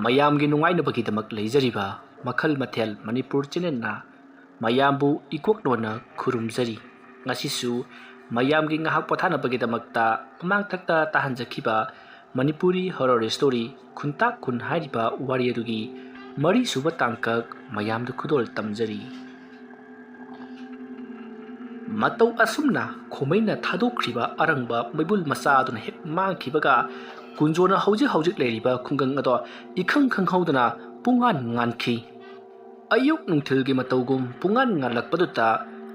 ꯃꯌꯥꯝꯒꯤ ꯅꯨꯡꯉꯥꯏꯅꯕꯒꯤꯗꯃꯛ ꯂꯩꯖꯔꯤꯕ ꯃꯈꯜ ꯃꯊꯦꯜ ꯃꯅꯤꯄꯨꯔ ꯆꯦꯅꯦꯜꯅ ꯃꯌꯥꯝꯕꯨ ꯏꯀꯣꯛꯂꯣꯟꯅ ꯈꯨꯔꯨꯝꯖꯔꯤ꯫ ꯉꯁꯤꯁꯨ ꯃꯌꯥꯝꯒꯤ ꯉꯥꯏꯍꯥꯛ ꯄꯣꯊꯥꯅꯕꯒꯤꯗꯃꯛꯇ ꯃꯃꯥꯡꯊꯛꯇ ꯇꯥꯍꯟꯖꯈꯤꯕ ꯃꯅꯤꯄꯨꯔꯤ ꯍꯣꯔꯔ ꯁ꯭ꯇꯣꯔꯤ ꯈꯨꯟꯇꯥꯛ ꯈꯨꯟ ꯍꯥꯏꯔꯤꯕ ꯋꯥꯔꯤ ꯑꯗꯨꯒꯤ ꯃꯔꯤꯁꯨꯕ ꯇꯥꯡꯀꯛ ꯃꯌꯥꯝꯗ ꯈꯨꯗꯣꯜ ꯇꯝꯖꯔꯤ꯫ ꯃꯇꯧ ꯑꯁꯨꯝꯅ ꯈꯣꯃꯩꯅ ꯊꯥꯗꯣꯛꯈ꯭ꯔꯤꯕ ꯑꯔꯪꯕ ꯃꯩꯕꯨꯜ ꯃꯆꯥ ꯑꯗꯨꯅ ꯍꯦꯛ ꯃꯥꯡꯈꯤꯕꯒ ꯀꯨꯟꯖꯣꯅ ꯍꯧꯖꯤꯛ ꯂꯩꯔꯤꯕ ꯈꯨꯡꯒꯪ ꯑꯗꯣ ꯏꯈꯪ ꯈꯪꯍꯧꯗꯅ ꯄꯨꯡꯉꯥꯟ ꯉꯥꯟꯈꯤ꯫ ꯑꯌꯨꯛ ꯅꯨꯡꯊꯤꯜꯒꯤ ꯃꯇꯧꯒꯨꯝ ꯄꯨꯡꯉꯥꯟ ꯉꯥꯟꯂꯛꯄꯗꯨꯗ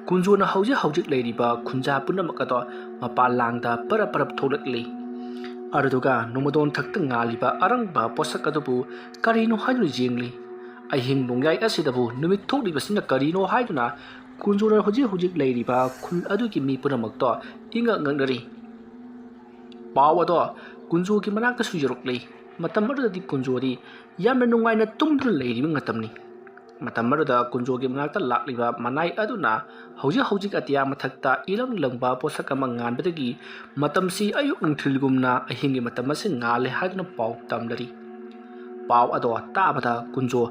ꯀꯨꯟꯖꯣꯅ ꯍꯧꯖꯤꯛ ꯂꯩꯔꯤꯕ ꯈꯨꯟꯖꯥ ꯄꯨꯝꯅꯃꯛ ꯑꯗꯣ ꯃꯄꯥꯟꯂꯥꯡꯗ ꯄꯔꯞ ꯊꯣꯛꯂꯛꯂꯤ꯫ ꯑꯗꯨꯒ ꯅꯣꯡꯃꯗꯣꯟ ꯊꯛꯇ ꯉꯥꯜꯂꯤꯕ ꯑꯔꯪꯕ ꯄꯣꯠꯁꯛ ꯑꯗꯨꯕꯨ ꯀꯔꯤꯅꯣ ꯍꯥꯏꯗꯨꯅ ꯌꯦꯡꯂꯤ꯫ ꯑꯍꯤꯡ ꯅꯣꯡꯌꯥꯏ ꯑꯁꯤꯗꯕꯨ ꯅꯨꯃꯤꯠ ꯊꯣꯛꯂꯤꯕꯁꯤꯅ ꯀꯔꯤꯅꯣ ꯍꯥꯏꯗꯨꯅ ꯀꯨꯟꯖꯣꯅ ꯍꯧꯖꯤꯛ ꯂꯩꯔꯤꯕ ꯈꯨꯜ ꯑꯗꯨꯒꯤ ꯃꯤ ꯄꯨꯝꯅꯃꯛꯇꯣ ꯏꯉꯛ ꯉꯛꯅꯔꯤ꯫ ꯄꯥꯎ ꯑꯗꯣ ꯀꯨꯟꯖꯣꯒꯤ ꯃꯅꯥꯛꯇꯁꯨ ꯌꯧꯔꯛꯂꯤ꯫ ꯃꯇꯝ ꯑꯗꯨꯗꯗꯤ ꯀꯨꯟꯖꯣꯗꯤ ꯌꯥꯝꯅ ꯅꯨꯡꯉꯥꯏꯅ ꯇꯨꯝꯗꯨꯅ ꯂꯩꯔꯤꯕ ꯃꯇꯝꯅꯤ꯫ ꯃꯇꯝ ꯑꯗꯨꯗ ꯀꯨꯟꯖꯣꯒꯤ ꯃꯅꯥꯛꯇ ꯂꯥꯛꯂꯤꯕ ꯃꯅꯥꯏ ꯑꯗꯨꯅ ꯍꯧꯖꯤꯛ ꯑꯇꯤꯌꯥ ꯃꯊꯛꯇ ꯏꯂꯪ ꯂꯪꯕ ꯄꯣꯠꯁꯛ ꯑꯃ ꯉꯥꯟꯕꯗꯒꯤ ꯃꯇꯝꯁꯤ ꯑꯌꯨꯛ ꯅꯨꯡꯊꯤꯜꯒꯨꯝꯅ ꯑꯍꯤꯡꯒꯤ ꯃꯇꯝ ꯑꯁꯤ ꯉꯥꯜꯂꯦ ꯍꯥꯏꯗꯨꯅ ꯄꯥꯎ ꯇꯝꯂꯔꯤ꯫ ꯄꯥꯎ ꯑꯗꯣ ꯇꯥꯕꯗ ꯀꯨꯟꯖꯣ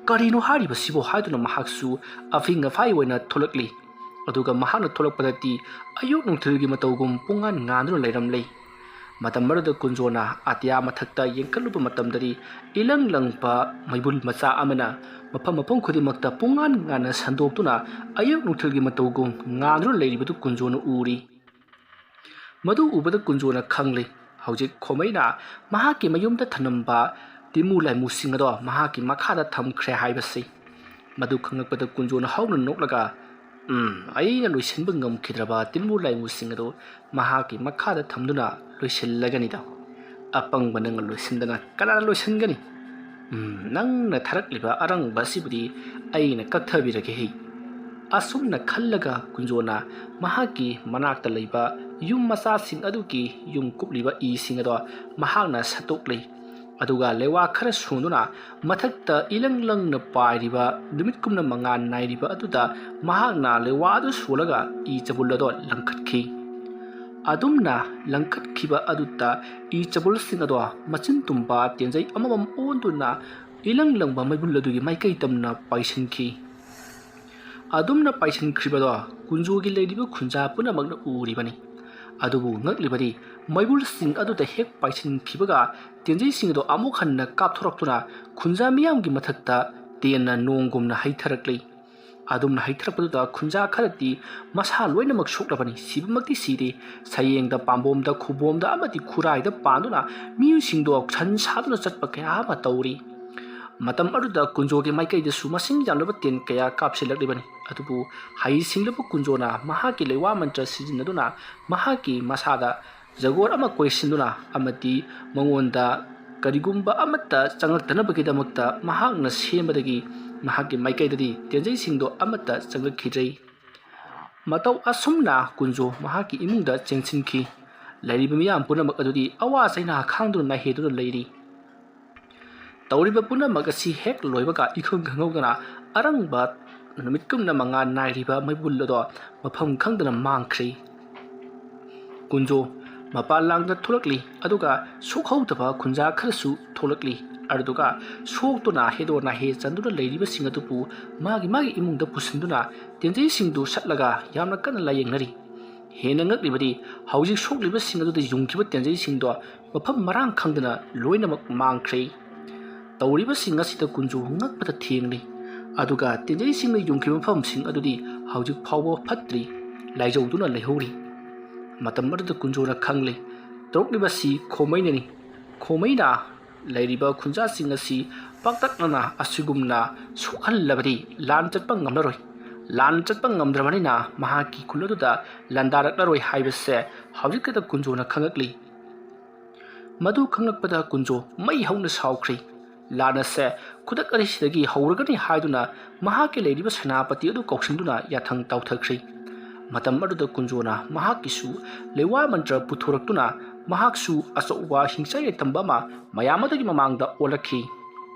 ꯀꯔꯤꯅꯣ ꯍꯥꯏꯔꯤꯕꯁꯤꯕꯨ ꯍꯥꯏꯗꯨꯅ ꯃꯍꯥꯛꯁꯨ ꯑꯐꯤꯡ ꯑꯐꯥꯏ ꯑꯣꯏꯅ ꯊꯣꯛꯂꯛꯂꯤ꯫ ꯑꯗꯨꯒ ꯃꯍꯥꯛꯅ ꯊꯣꯛꯂꯛꯄꯗꯗꯤ ꯑꯌꯨꯛ ꯅꯨꯡꯊꯤꯜꯒꯤ ꯃꯇꯧꯒꯨꯝ ꯄꯨꯡꯉꯥꯟ ꯉꯥꯟꯗꯨꯅ ꯂꯩꯔꯝꯂꯦ꯫ ꯃꯇꯝ ꯑꯗꯨꯗ ꯀꯨꯟꯖꯣꯅ ꯑꯇꯤꯌꯥ ꯃꯊꯛꯇ ꯌꯦꯡꯈꯠꯂꯨꯕ ꯃꯇꯝꯗꯗꯤ ꯏꯂꯪ ꯂꯪꯕ ꯃꯩꯕꯨꯜ ꯃꯆꯥ ꯑꯃꯅ ꯃꯐꯝ ꯈꯨꯗꯤꯡꯃꯛꯇ ꯄꯨꯡꯉꯥꯟ ꯉꯥꯟꯅ ꯁꯟꯗꯣꯛꯇꯨꯅ ꯑꯌꯨꯛ ꯅꯨꯡꯊꯤꯜꯒꯤ ꯃꯇꯧꯒꯨꯝ ꯉꯥꯟꯗꯨꯅ ꯂꯩꯔꯤꯕꯗꯨ ꯀꯨꯟꯖꯣꯅ ꯎꯔꯤ꯫ ꯃꯗꯨ ꯎꯕꯗ ꯀꯨꯟꯖꯣꯅ ꯈꯪꯂꯤ ꯍꯧꯖꯤꯛ ꯈꯣꯃꯩꯅ ꯃꯍꯥꯛꯀꯤ ꯃꯌꯨꯝꯗ ꯊꯅꯝꯕ ꯇꯤꯃꯨ ꯂꯥꯏꯃꯨꯁꯤꯡ ꯑꯗꯣ ꯃꯍꯥꯛꯀꯤ ꯃꯈꯥꯗ ꯊꯝꯈ꯭ꯔꯦ ꯍꯥꯏꯕꯁꯤ꯫ ꯃꯗꯨ ꯈꯪꯂꯛꯄꯗ ꯀꯨꯟꯖꯣꯅ ꯍꯧꯅ ꯅꯣꯛꯂꯒ ꯑꯩꯅ ꯂꯣꯏꯁꯤꯟꯕ ꯉꯝꯈꯤꯗ꯭ꯔꯕ ꯇꯤꯃꯨ ꯂꯥꯏꯃꯨꯁꯤꯡ ꯑꯗꯨ ꯃꯍꯥꯛꯀꯤ ꯃꯈꯥꯗ ꯊꯝꯗꯨꯅ ꯂꯣꯏꯁꯤꯜꯂꯒꯅꯤꯗ꯫ ꯑꯄꯪꯕ ꯅꯪꯅ ꯂꯣꯏꯁꯤꯟꯗꯅ ꯀꯅꯥꯅ ꯂꯣꯏꯁꯤꯟꯒꯅꯤ? ꯅꯪꯅ ꯊꯥꯔꯛꯂꯤꯕ ꯑꯔꯪꯕ ꯑꯁꯤꯕꯨꯗꯤ ꯑꯩꯅ ꯀꯛꯊꯕꯤꯔꯒꯦ꯫ ꯑꯁꯨꯝꯅ ꯈꯜꯂꯒ ꯀꯨꯟꯖꯣꯅ ꯃꯍꯥꯛꯀꯤ ꯃꯅꯥꯛꯇ ꯂꯩꯕ ꯌꯨꯝ ꯃꯆꯥꯁꯤꯡ ꯑꯗꯨꯒꯤ ꯌꯨꯝ ꯀꯨꯞꯂꯤꯕ ꯏꯁꯤꯡ ꯑꯗꯣ ꯃꯍꯥꯛꯅ ꯁꯠꯇꯣꯛꯂꯤ꯫ ꯑꯗꯨꯒ ꯂꯩꯋꯥ ꯈꯔ ꯁꯣꯟꯗꯨꯅ ꯃꯊꯛꯇ ꯏꯂꯪ ꯂꯪꯅ ꯄꯥꯏꯔꯤꯕ ꯅꯨꯃꯤꯠꯀꯨꯝꯅ ꯃꯉꯥꯜ ꯅꯥꯏꯔꯤꯕ ꯑꯗꯨꯗ ꯃꯍꯥꯛꯅ ꯂꯩꯋꯥ ꯑꯗꯨ ꯁꯣꯜꯂꯒ ꯏ ꯆꯕꯨꯜ ꯑꯗꯣ ꯂꯪꯈꯠꯈꯤ꯫ ꯑꯗꯨꯝꯅ ꯂꯪꯈꯠꯈꯤꯕ ꯑꯗꯨꯗ ꯏ ꯆꯕꯨꯜꯁꯤꯡ ꯑꯗꯣ ꯃꯆꯤꯟ ꯇꯨꯝꯕ ꯇꯦꯟꯖꯩ ꯑꯃꯃꯝ ꯑꯣꯟꯗꯨꯅ ꯏꯂꯪ ꯂꯪꯕ ꯃꯩꯕꯨꯜ ꯑꯗꯨꯒꯤ ꯃꯥꯏꯀꯩ ꯇꯝꯅ ꯄꯥꯏꯁꯤꯟꯈꯤ꯫ ꯑꯗꯨꯝꯅ ꯄꯥꯏꯁꯤꯟꯈ꯭ꯔꯤꯕꯗꯣ ꯀꯨꯟꯖꯣꯒꯤ ꯂꯩꯔꯤꯕ ꯈꯨꯟꯖꯥ ꯄꯨꯝꯅꯃꯛꯅ ꯎꯔꯤꯕꯅꯤ꯫ ꯑꯗꯨꯕꯨ ꯉꯛꯂꯤꯕꯗꯤ ꯃꯩꯕꯨꯜꯁꯤꯡ ꯑꯗꯨꯗ ꯍꯦꯛ ꯄꯥꯏꯁꯤꯟꯈꯤꯕꯒ ꯇꯦꯟꯖꯩꯁꯤꯡ ꯑꯗꯣ ꯑꯃꯨꯛ ꯍꯟꯅ កាꯞꯊꯣꯔꯛꯇꯨꯅ ꯈꯨꯟꯖꯥ ꯃꯤꯌꯥꯝꯒꯤ ꯃꯊꯛꯇ ꯇꯦꯟꯅ ꯅꯣꯡꯒꯨꯝꯅ ꯍꯩꯊꯔꯛꯂꯤ꯫ ꯑꯗꯨꯝꯅ ꯍꯩꯊꯔꯛꯄꯗꯨꯗ ꯈꯨꯟꯖꯥ ꯈꯔꯗꯤ ꯃꯁꯥ ꯂꯣꯏꯅꯃꯛ ꯁꯣꯛꯂꯕꯅꯤ, ꯁꯤꯕꯃꯛꯇꯤ ꯁꯤꯗꯦ꯫ ꯁꯌꯦꯡꯗ ꯄꯥꯝꯕꯣꯝꯗ ꯈꯨꯕꯣꯝꯗ ꯑꯃꯗꯤ ꯈꯨꯔꯥꯏꯗ ꯄꯥꯟꯗꯨꯅ ꯃꯤꯑꯣꯏꯁꯤꯡꯗꯣ ꯁꯟ ꯁꯥꯗꯨꯅ ꯆꯠꯄ ꯀꯌꯥ ꯑꯃ ꯇꯧꯔꯤ꯫ ꯃꯇꯝ ꯑꯗꯨꯗ ꯀꯨꯟꯖꯣꯒꯤ ꯃꯥꯏꯀꯩꯗꯁꯨ ꯃꯁꯤꯡ ꯌꯥꯝꯂꯕ ꯇꯦꯟ ꯀꯌꯥ ꯀꯥꯞꯁꯤꯜꯂꯛꯂꯤꯕꯅꯤ꯫ ꯑꯗꯨꯕꯨ ꯍꯩꯁꯤꯡꯂꯕ ꯀꯨꯟꯖꯣꯅ ꯃꯍꯥꯛꯀꯤ ꯂꯩꯋꯥ ꯃꯟꯇ꯭ꯔ ꯁꯤꯖꯤꯟꯅꯗꯨꯅ ꯃꯍꯥꯛꯀꯤ ꯃꯁꯥꯗ ꯖꯒꯣꯔ ꯑꯃ ꯀꯣꯏꯁꯤꯟꯗꯨꯅ ꯑꯃꯗꯤ ꯃꯉꯣꯟꯗ ꯀꯔꯤꯒꯨꯝꯕ ꯑꯃꯠꯇ ꯆꯪꯂꯛꯇꯅꯕꯒꯤꯗꯃꯛꯇ ꯃꯍꯥꯛꯅ ꯁꯦꯝꯕꯗꯒꯤ ꯃꯍꯥꯛꯀꯤ ꯃꯥꯏꯀꯩꯗꯗꯤ ꯇꯦꯟꯖꯩꯁꯤꯡꯗꯣ ꯑꯃꯠꯇ ꯆꯪꯂꯛꯈꯤꯗ꯭ꯔꯦ꯫ ꯃꯇꯧ ꯑꯁꯨꯝꯅ ꯀꯨꯟꯖꯣ ꯃꯍꯥꯛꯀꯤ ꯏꯃꯨꯡꯗ ꯆꯦꯟꯁꯤꯟꯈꯤ꯫ ꯂꯩꯔꯤꯕ ꯃꯤꯌꯥꯝ ꯄꯨꯝꯅꯃꯛ ꯑꯗꯨꯗꯤ ꯑꯋꯥ ꯆꯩꯅꯥ ꯈꯥꯡꯗꯨꯅ ꯅꯥꯍꯦꯗꯨꯅ ꯂꯩꯔꯤ꯫ ꯇꯧꯔꯤꯕ ꯄꯨꯝꯅꯃꯛ ꯑꯁꯤ ꯍꯦꯛ ꯂꯣꯏꯕꯒ ꯏꯈꯪ ꯈꯪꯍꯧꯗꯅ ꯑꯔꯪꯕ ꯅꯨꯃꯤꯠꯀꯨꯝꯅ ꯃꯉꯥꯜ ꯅꯥꯏꯔꯤꯕ ꯃꯩꯕꯨꯜ ꯑꯗꯣ ꯃꯐꯝ ꯈꯪꯗꯅ ꯃꯥꯡꯈ꯭ꯔꯦ꯫ ꯀꯨꯟꯖꯣ ꯃꯄꯥꯟꯂꯥꯡꯗ ꯊꯣꯛꯂꯛꯂꯤ ꯑꯗꯨꯒ ꯁꯣꯛꯍꯧꯗꯕ ꯈꯨꯟꯖꯥ ꯈꯔꯁꯨ ꯊꯣꯛꯂꯛꯂꯤ꯫ ꯑꯗꯨꯒ ꯁꯣꯛꯇꯨꯅ ꯍꯦꯗꯣ ꯅꯥꯍꯦ ꯆꯟꯗꯨꯅ ꯂꯩꯔꯤꯕꯁꯤꯡ ꯑꯗꯨꯕꯨ ꯃꯥꯒꯤ ꯏꯃꯨꯡꯗ ꯄꯨꯁꯤꯟꯗꯨꯅ ꯇꯦꯟꯖꯩꯁꯤꯡꯗꯨ ꯁꯠꯂꯒ ꯌꯥꯝꯅ ꯀꯟꯅ ꯂꯥꯌꯦꯡꯅꯔꯤ꯫ ꯍꯦꯟꯅ ꯉꯛꯂꯤꯕꯗꯤ ꯍꯧꯖꯤꯛ ꯁꯣꯛꯂꯤꯕꯁꯤꯡ ꯑꯗꯨꯗ ꯌꯨꯡꯈꯤꯕ ꯇꯦꯟꯖꯩꯁꯤꯡꯗꯣ ꯃꯐꯝ ꯃꯔꯥꯡ ꯈꯪꯗꯅ ꯂꯣꯏꯅꯃꯛ ꯃꯥꯡꯈ꯭ꯔꯦ꯫ ꯇꯧꯔꯤꯕꯁꯤꯡ ꯑꯁꯤꯗ ꯀꯨꯟꯖꯣ ꯉꯛꯄꯗ ꯊꯦꯡꯂꯤ꯫ ꯑꯗꯨꯒ ꯇꯦꯟꯖꯩꯁꯤꯡꯅ ꯌꯨꯡꯈꯤꯕ ꯃꯐꯝꯁꯤꯡ ꯑꯗꯨꯗꯤ ꯍꯧꯖꯤꯛ ꯐꯥꯎꯕ ꯐꯠꯇ꯭ꯔꯤ, ꯂꯥꯏꯖꯧꯗꯨꯅ ꯂꯩꯍꯧꯔꯤ꯫ ꯃꯇꯝ ꯑꯗꯨꯗ ꯀꯨꯟꯖꯣꯅ ꯈꯪꯂꯤ ꯇꯧꯔꯛꯂꯤꯕꯁꯤ ꯈꯣꯃꯩꯅꯅꯤ꯫ ꯈꯣꯃꯩꯅ ꯂꯩꯔꯤꯕ ꯈꯨꯟꯖꯥꯁꯤꯡ ꯑꯁꯤ ꯄꯥꯛꯇꯛꯅꯅ ꯑꯁꯤꯒꯨꯝꯅ ꯁꯣꯛꯍꯜꯂꯕꯗꯤ ꯂꯥꯟ ꯆꯠꯄ ꯉꯝꯂꯔꯣꯏ꯫ ꯂꯥꯟ ꯆꯠꯄ ꯉꯝꯗ꯭ꯔꯕꯅꯤꯅ ꯃꯍꯥꯛꯀꯤ ꯈꯨꯜ ꯑꯗꯨꯗ ꯂꯥꯟꯗꯥꯔꯛꯂꯔꯣꯏ ꯍꯥꯏꯕꯁꯦ ꯍꯧꯖꯤꯛꯇ ꯀꯨꯟꯖꯣꯅ ꯈꯪꯂꯛꯂꯤ꯫ ꯃꯗꯨ ꯈꯪꯂꯛꯄꯗ ꯀꯨꯟꯖꯣ ꯃꯩ ꯍꯧꯅ ꯁꯥꯎꯈ꯭ꯔꯦ꯫ ꯂꯥꯟ ꯑꯁꯦ ꯈꯨꯗꯛ ꯑꯁꯤꯗꯒꯤ ꯍꯧꯔꯒꯅꯤ ꯍꯥꯏꯗꯨꯅ ꯃꯍꯥꯛꯀꯤ ꯂꯩꯔꯤꯕ ꯁꯦꯅꯥꯄꯇꯤ ꯑꯗꯨ ꯀꯧꯁꯤꯟꯗꯨꯅ ꯌꯥꯊꯪ ꯇꯥꯎꯊꯈ꯭ꯔꯦ꯫ ꯃꯇꯝ ꯑꯗꯨꯗ ꯀꯨꯟꯖꯣꯅ ꯃꯍꯥꯛꯀꯤꯁꯨ ꯂꯩꯋꯥ ꯃꯟꯇ꯭ꯔ ꯄꯨꯊꯣꯔꯛꯇꯨꯅ ꯃꯍꯥꯛꯁꯨ ꯑꯆꯧꯕ ꯍꯤꯡꯆꯥꯏ ꯂꯩꯇꯝꯕ ꯑꯃ ꯃꯌꯥꯝ ꯑꯗꯨꯒꯤ ꯃꯃꯥꯡꯗ ꯑꯣꯜꯂꯛꯈꯤ꯫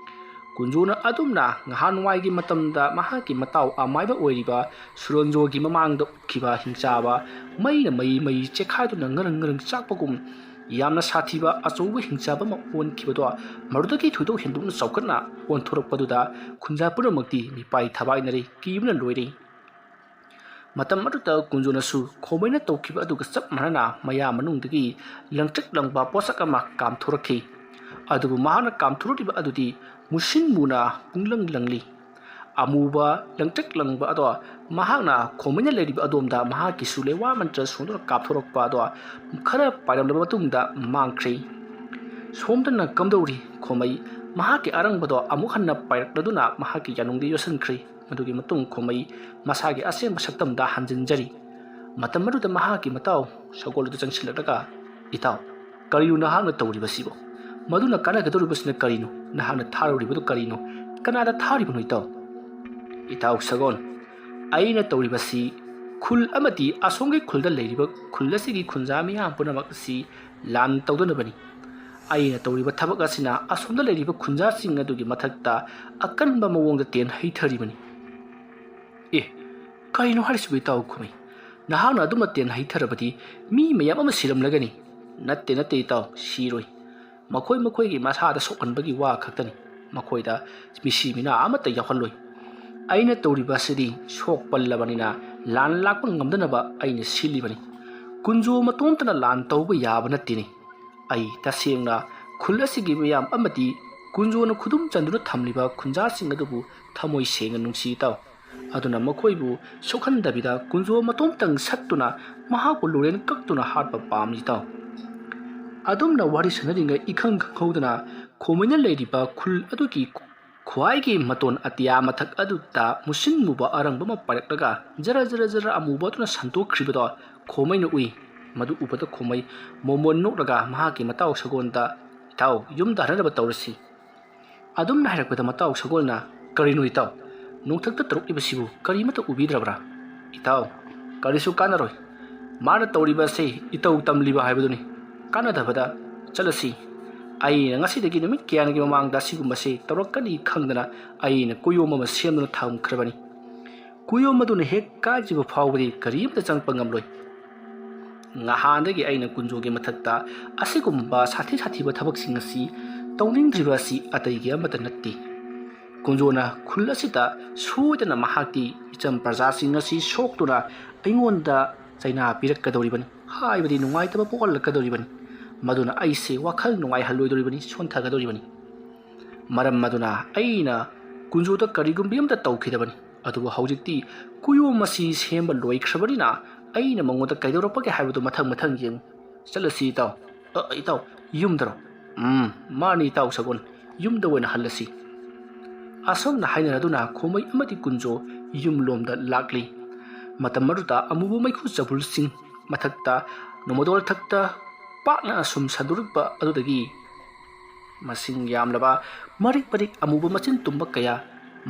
ꯀꯨꯟꯖꯣꯅ ꯑꯗꯨꯝꯅ ꯅꯍꯥꯟꯋꯥꯏꯒꯤ ꯃꯇꯝꯗ ꯃꯍꯥꯛꯀꯤ ꯃꯇꯥꯎ ꯑꯃꯥꯏꯕ ꯑꯣꯏꯔꯤꯕ ꯁꯨꯔꯣꯟꯖꯣꯒꯤ ꯃꯃꯥꯡꯗ ꯎꯠꯈꯤꯕ ꯍꯤꯡꯆꯥꯕ ꯃꯩꯅ ꯃꯩ ꯆꯦꯈꯥꯏꯗꯨꯅ ꯉꯔꯪ ꯆꯥꯛꯄꯒꯨꯝ ꯌꯥꯝꯅ ꯁꯥꯊꯤꯕ ꯑꯆꯧꯕ ꯍꯤꯡꯆꯥꯕ ꯑꯃ ꯑꯣꯟꯈꯤꯕꯗꯣ ꯃꯗꯨꯗꯒꯤ ꯊꯣꯏꯗꯣꯛ ꯍꯦꯟꯗꯣꯛꯅ ꯆꯥꯎꯈꯠꯅ ꯑꯣꯟꯊꯣꯔꯛꯄꯗꯨꯗ ꯈꯨꯟꯖꯥ ꯄꯨꯝꯅꯃꯛꯇꯤ ꯃꯤꯄꯥꯏ ꯊꯕꯥꯏꯅꯔꯦ ꯀꯤꯕꯅ ꯂꯣꯏꯔꯦ ꯃꯇꯝ ꯑꯗꯨꯗ ꯀꯨꯟꯖꯣꯅꯁꯨ ꯈꯣꯃꯩꯅ ꯇꯧꯈꯤꯕ ꯑꯗꯨꯒ ꯆꯞ ꯃꯥꯟꯅꯅ ꯃꯌꯥꯝ ꯃꯅꯨꯡꯗꯒꯤ ꯂꯪꯇ꯭ꯔꯤꯛ ꯂꯪꯕ ꯄꯣꯠꯁꯛ ꯑꯃ ꯀꯥꯝꯊꯣꯔꯛꯈꯤ ꯑꯗꯨꯕꯨ ꯃꯍꯥꯛꯅ ꯀꯥꯝꯊꯣꯔꯛꯂꯤꯕ ꯑꯗꯨꯗꯤ ꯃꯨꯁꯤꯟ ꯃꯨꯅ ꯄꯨꯡꯂꯪ ꯂꯪꯂꯤ ꯑꯃꯨꯕ ꯂꯪꯇ꯭ꯔꯤꯛ ꯂꯪꯕ ꯑꯗꯣ ꯃꯍꯥꯛꯅ ꯈꯣꯃꯩꯅ ꯂꯩꯔꯤꯕ ꯑꯗꯣꯝꯗ ꯃꯍꯥꯛꯀꯤꯁꯨ ꯂꯩꯋꯥ ꯃꯟꯇ꯭ꯔ ꯁꯣꯟꯗꯨꯅ ꯀꯥꯞꯊꯣꯔꯛꯄ ꯑꯗꯣ ꯈꯔ ꯄꯥꯏꯔꯝꯂꯕ ꯃꯇꯨꯡꯗ ꯃꯥꯡꯈ꯭ꯔꯦ ꯁꯣꯝꯗꯅ ꯀꯝꯗꯧꯔꯤ ꯈꯣꯃꯩ ꯃꯍꯥꯛꯀꯤ ꯑꯔꯪꯕꯗꯣ ꯑꯃꯨꯛ ꯍꯟꯅ ꯄꯥꯏꯔꯛꯂꯗꯨꯅ ꯃꯍꯥꯛꯀꯤ ꯌꯥꯅꯨꯡꯗ ꯌꯣꯠꯁꯤꯟꯈ꯭ꯔꯦ ꯃꯗꯨꯒꯤ ꯃꯇꯨꯡ ꯈꯣꯃꯩ ꯃꯁꯥꯒꯤ ꯑꯁꯦꯡꯕ ꯁꯛꯇꯝꯗ ꯍꯟꯖꯤꯟꯖꯔꯤ ꯃꯇꯝ ꯑꯗꯨꯗ ꯃꯍꯥꯛꯀꯤ ꯃꯇꯥꯎ ꯁꯒꯣꯜ ꯑꯗꯨ ꯆꯪꯁꯤꯜꯂꯛꯂꯒ ꯏꯇꯥꯎ ꯀꯔꯤꯅꯣ ꯅꯍꯥꯛꯅ ꯇꯧꯔꯤꯕꯁꯤꯕꯣ ꯃꯗꯨꯅ ꯀꯥꯟꯅꯒꯗꯧꯔꯤꯕꯁꯤꯅ ꯀꯔꯤꯅꯣ ꯅꯍꯥꯛꯅ ꯊꯥꯔꯨꯔꯤꯕꯗꯨ ꯀꯔꯤꯅꯣ ꯀꯅꯥꯗ ꯊꯥꯔꯤꯕꯅꯣ ꯏꯇꯥꯎ ꯏꯇꯥꯎ ꯁꯒꯣꯜ ꯑꯩꯅ ꯇꯧꯔꯤꯕꯁꯤ ꯈꯨꯜ ꯑꯃꯗꯤ ꯑꯁꯣꯝꯒꯤ ꯈꯨꯜꯗ ꯂꯩꯔꯤꯕ ꯈꯨꯜ ꯑꯁꯤꯒꯤ ꯈꯨꯟꯖꯥ ꯃꯤꯌꯥꯝ ꯄꯨꯝꯅꯃꯛ ꯑꯁꯤ ꯂꯥꯟ ꯇꯧꯗꯅꯕꯅꯤ ꯑꯩꯅ ꯇꯧꯔꯤꯕ ꯊꯕꯛ ꯑꯁꯤꯅ ꯑꯁꯣꯝꯗ ꯂꯩꯔꯤꯕ ꯈꯨꯟꯖꯥꯁꯤꯡ ꯑꯗꯨꯒꯤ ꯃꯊꯛꯇ ꯑꯀꯟꯕ ꯃꯑꯣꯡꯗ ꯇꯦꯟ ꯍꯩꯊꯔꯤꯕꯅꯤ ꯑꯦ ꯀꯔꯤꯅꯣ ꯍꯥꯏꯔꯤꯁꯤꯕꯨ ꯏꯇꯥꯎ ꯈꯨꯃꯩ ꯅꯍꯥꯛꯅ ꯑꯗꯨꯝꯅ ꯇꯦꯟ ꯍꯩꯊꯔꯕꯗꯤ ꯃꯤ ꯃꯌꯥꯝ ꯑꯃ ꯁꯤꯔꯝꯂꯒꯅꯤ ꯅꯠꯇꯦ ꯏꯇꯥꯎ ꯁꯤꯔꯣꯏ ꯃꯈꯣꯏꯒꯤ ꯃꯁꯥꯗ ꯁꯣꯛꯍꯟꯕꯒꯤ ꯋꯥ ꯈꯛꯇꯅꯤ ꯃꯈꯣꯏꯗ ꯃꯤꯁꯤ ꯃꯤꯅꯥ ꯑꯃꯠꯇ ꯌꯥꯎꯍꯜꯂꯣꯏ ꯑꯩꯅ ꯇꯧꯔꯤꯕ ꯑꯁꯤꯗꯤ ꯁꯣꯛꯄꯜꯂꯕꯅꯤꯅ ꯂꯥꯟ ꯂꯥꯛꯄ ꯉꯝꯗꯅꯕ ꯑꯩꯅ ꯁꯤꯜꯂꯤꯕꯅꯤ ꯀꯨꯟꯖꯣ ꯃꯇꯣꯝꯇꯅ ꯂꯥꯟ ꯇꯧꯕ ꯌꯥꯕ ꯅꯠꯇꯦꯅꯦ ꯑꯩ ꯇꯁꯦꯡꯅ ꯈꯨꯜ ꯑꯁꯤꯒꯤ ꯃꯤꯌꯥꯝ ꯑꯃꯗꯤ ꯀꯨꯟꯖꯣꯅ ꯈꯨꯗꯨꯝ ꯆꯟꯗꯨꯅ ꯊꯝꯂꯤꯕ ꯈꯨꯟꯖꯥꯁꯤꯡ ꯑꯗꯨꯕు ꯊꯃꯣꯏ ꯁꯦꯡꯅ ꯅꯨꯡꯁꯤ ꯏꯇꯥꯎ ꯑꯗꯨꯅ ꯃꯈꯣꯏꯕꯨ ꯁꯣꯛꯍꯟꯗꯕꯤꯗ ꯀꯨꯟꯖꯣ ꯃꯇꯣꯝꯇꯪ ꯁꯠꯇꯨꯅ ꯃꯍꯥꯛꯄꯨ ꯂꯣꯔꯦꯟ ꯀꯛꯇꯨꯅ ꯍꯥꯠꯄ ꯄꯥꯝꯃꯤ ꯏꯇꯥꯎ ꯑꯗꯨꯝꯅ ꯋꯥꯔꯤ ꯁꯥꯟꯅꯔꯤꯉꯩ ꯏꯈꯪ ꯈꯪꯍꯧꯗꯅ ꯈꯣꯃꯩꯅ ꯂꯩꯔꯤꯕ ꯈꯨꯜ ꯑꯗꯨꯒꯤ ꯈ꯭ꯋꯥꯏꯒꯤ ꯃꯇꯣꯟ ꯑꯇꯤꯌꯥ ꯃꯊꯛ ꯑꯗꯨꯗ ꯃꯨꯁꯤꯟ ꯃꯨꯕ ꯑꯔꯪꯕ ꯑꯃ ꯄꯥꯏꯔꯛꯂꯒ ꯖꯔ ꯑꯃꯨꯕ ꯑꯗꯨꯅ ꯁꯟꯇꯣꯛꯈ꯭ꯔꯤꯕꯗꯣ ꯈꯣꯃꯩꯅ ꯎꯏ ꯃꯗꯨ ꯎꯕꯗ ꯈꯣꯃꯩ ꯃꯣꯃꯣꯟ ꯅꯣꯛꯂꯒ ꯃꯍꯥꯛꯀꯤ ꯃꯇꯥꯎ ꯁꯒꯣꯜꯗ ꯏꯇꯥꯎ ꯌꯨꯝꯗ ꯍꯟꯅꯕ ꯇꯧꯔꯁꯤ ꯑꯗꯨꯝꯅ ꯍꯥꯏꯔꯛꯄꯗ ꯃꯇꯥꯎ ꯁꯒꯣꯜꯅ ꯀꯔꯤꯅꯣ ꯏꯇꯥꯎ ꯅꯣꯡꯊꯛꯇ ꯇꯧꯔꯛꯂꯤꯕꯁꯤꯕꯨ ꯀꯔꯤꯃꯠꯇ ꯎꯕꯤꯗ꯭ꯔꯕ꯭ꯔꯥ ꯏꯇꯥꯎ ꯀꯔꯤꯁꯨ ꯀꯥꯟꯅꯔꯣꯏ ꯃꯥꯅ ꯇꯧꯔꯤꯕ ꯑꯁꯤ ꯏꯇꯧ ꯇꯝꯂꯤꯕ ꯍꯥꯏꯕꯗꯨꯅꯤ ꯀꯥꯟꯅꯗꯕꯗ ꯆꯠꯂꯁꯤ ꯑꯩꯅ ꯉꯁꯤꯗꯒꯤ ꯅꯨꯃꯤꯠ ꯀꯌꯥꯅꯤꯒꯤ ꯃꯃꯥꯡꯗ ꯑꯁꯤꯒꯨꯝꯕꯁꯤ ꯇꯧꯔꯛꯀꯅꯤ ꯈꯪꯗꯅ ꯑꯩꯅ ꯀꯨꯌꯣꯝ ꯑꯃ ꯁꯦꯝꯗꯨꯅ ꯊꯝꯈ꯭ꯔꯕꯅꯤ ꯀꯨꯌꯣꯝ ꯑꯗꯨꯅ ꯍꯦꯛ ꯀꯥꯏꯗ꯭ꯔꯤꯕ ꯐꯥꯎꯕꯗꯤ ꯀꯔꯤꯝꯇ ꯆꯪꯉꯛꯄ ꯉꯝꯂꯣꯏ ꯅꯍꯥꯟꯗꯒꯤ ꯑꯩꯅ ꯀꯨꯟꯖꯣꯒꯤ ꯃꯊꯛꯇ ꯑꯁꯤꯒꯨꯝꯕ ꯁꯥꯊꯤꯕ ꯊꯕꯛꯁꯤꯡ ꯑꯁꯤ ꯇꯧꯅꯤꯡꯗ꯭ꯔꯤꯕ ꯑꯁꯤ ꯑꯇꯩꯒꯤ ꯑꯃꯠꯇ ꯅꯠꯇꯦ ꯀꯨꯟꯖꯣꯅ ꯈꯨꯜ ꯑꯁꯤꯗ ꯁꯣꯏꯗꯅ ꯃꯍꯥꯛꯀꯤ ꯏꯆꯝ ꯄ꯭ꯔꯖꯥꯁꯤꯡ ꯑꯁꯤ ꯁꯣꯛꯇꯨꯅ ꯑꯩꯉꯣꯟꯗ ꯆꯩꯅꯥ ꯄꯤꯔꯛꯀꯗꯧꯔꯤꯕꯅꯤ ꯍꯥꯏꯕꯗꯤ ꯅꯨꯡꯉꯥꯏꯇꯕ ꯄꯣꯛꯍꯜꯂꯛꯀꯗꯧꯔꯤꯕꯅꯤ ꯃꯗꯨꯅ ꯑꯩꯁꯦ ꯋꯥꯈꯜ ꯅꯨꯡꯉꯥꯏꯍꯜꯂꯣꯏꯗꯧꯔꯤꯕꯅꯤ ꯁꯣꯟꯊꯒꯗꯧꯔꯤꯕꯅꯤ ꯃꯔꯝ ꯑꯗꯨꯅ ꯑꯩꯅ ꯀꯨꯟꯖꯣꯗ ꯀꯔꯤꯒꯨꯝꯕ ꯑꯃꯇ ꯇꯧꯈꯤꯗꯕꯅꯤ ꯑꯗꯨꯕꯨ ꯍꯧꯖꯤꯛꯇꯤ ꯀꯨꯌꯣꯝ ꯑꯁꯤ ꯁꯦꯝꯕ ꯂꯣꯏꯈ꯭ꯔꯕꯅꯤꯅ ꯑꯩꯅ ꯃꯉꯣꯟꯗ ꯀꯩꯗꯧꯔꯛꯄꯒꯦ ꯍꯥꯏꯕꯗꯨ ꯃꯊꯪ ꯌꯦꯡꯉꯨ ꯆꯠꯂꯁꯤ ꯏꯇꯥꯎ ꯏꯇꯥꯎ ꯌꯨꯝꯗꯔꯣ ꯃꯥꯅꯤ ꯏꯇꯥꯎ ꯁꯒꯣꯜ ꯌꯨꯝꯗ ꯑꯣꯏꯅ ꯍꯜꯂꯁꯤ ꯑꯁꯨꯝꯅ ꯍꯥꯏꯅꯔꯗꯨꯅ ꯈꯣꯃꯩ ꯑꯃꯗꯤ ꯀꯨꯟꯖꯣ ꯌꯨꯝꯂꯣꯝꯗ ꯂꯥꯛꯂꯤ ꯃꯇꯝ ꯑꯗꯨꯗ ꯑꯃꯨꯕ ꯃꯩꯈꯨ ꯆꯕꯨꯜꯁꯤꯡ ꯃꯊꯛꯇ ꯅꯣꯡꯃꯗꯣꯜ ꯊꯛꯇ ꯄꯥꯛꯅ ꯑꯁꯨꯝ ꯁꯟꯗꯣꯔꯛꯄ ꯑꯗꯨꯗꯒꯤ ꯃꯁꯤꯡ ꯌꯥꯝꯂꯕ ꯃꯔꯤꯛ ꯑꯃꯨꯕ ꯃꯆꯤꯟ ꯇꯨꯝꯕ ꯀꯌꯥ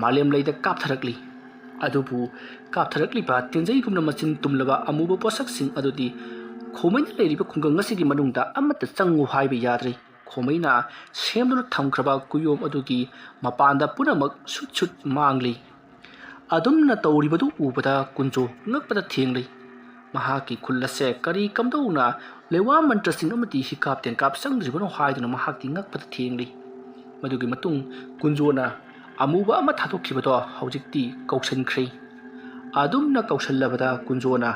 ꯃꯥꯂꯦꯝ ꯂꯩꯗ ꯀꯥꯞꯊꯔꯛꯂꯤ ꯑꯗꯨꯕꯨ ꯀꯥꯞꯊꯔꯛꯂꯤꯕ ꯇꯦꯟꯖꯩꯒꯨꯝꯅ ꯃꯆꯤꯟ ꯇꯨꯝꯂꯕ ꯑꯃꯨꯕ ꯄꯣꯠꯁꯛꯁꯤꯡ ꯑꯗꯨꯗꯤ ꯈꯣꯃꯩꯅ ꯂꯩꯔꯤꯕ ꯈꯨꯡꯒꯪ ꯑꯁꯤꯒꯤ ꯃꯅꯨꯡꯗ ꯑꯃꯠꯇ ꯆꯪꯉꯨ ꯍꯥꯏꯕ ꯌꯥꯗ꯭ꯔꯦ ꯈꯣꯃꯩꯅ ꯁꯦꯝꯗꯨꯅ ꯊꯝꯈ꯭ꯔꯕ ꯀꯨꯌꯣꯝ ꯑꯗꯨꯒꯤ ꯃꯄꯥꯟꯗ ꯄꯨꯝꯅꯃꯛ ꯁꯨꯠ ꯃꯥꯡꯂꯤ ꯑꯗꯨꯝꯅ ꯇꯧꯔꯤꯕꯗꯨ ꯎꯕꯗ ꯀꯨꯟꯖꯣ ꯉꯛꯄꯗ ꯊꯦꯡꯂꯤ ꯃꯍꯥꯛꯀꯤ ꯈꯨꯜ ꯑꯁꯦ ꯀꯔꯤ ꯀꯝꯗꯧꯅ ꯂꯩꯋꯥ ꯃꯟꯇ꯭ꯔꯁꯤꯡ ꯑꯃꯗꯤ ꯍꯤꯀꯥꯞ ꯇꯦꯟꯀꯥꯞ ꯆꯪꯗ꯭ꯔꯤꯕꯅꯣ ꯍꯥꯏꯗꯨꯅ ꯃꯍꯥꯛꯇꯤ ꯉꯛꯄꯗ ꯊꯦꯡꯂꯤ ꯃꯗꯨꯒꯤ ꯃꯇꯨꯡ ꯀꯨꯟꯖꯣꯅ ꯑꯃꯨꯕ ꯑꯃ ꯊꯥꯗꯣꯛꯈꯤꯕꯗꯣ ꯍꯧꯖꯤꯛꯇꯤ ꯀꯧꯁꯟꯈ꯭ꯔꯦ ꯑꯗꯨꯝꯅ ꯀꯧꯁꯜꯂꯕꯗ ꯀꯨꯟꯖꯣꯅ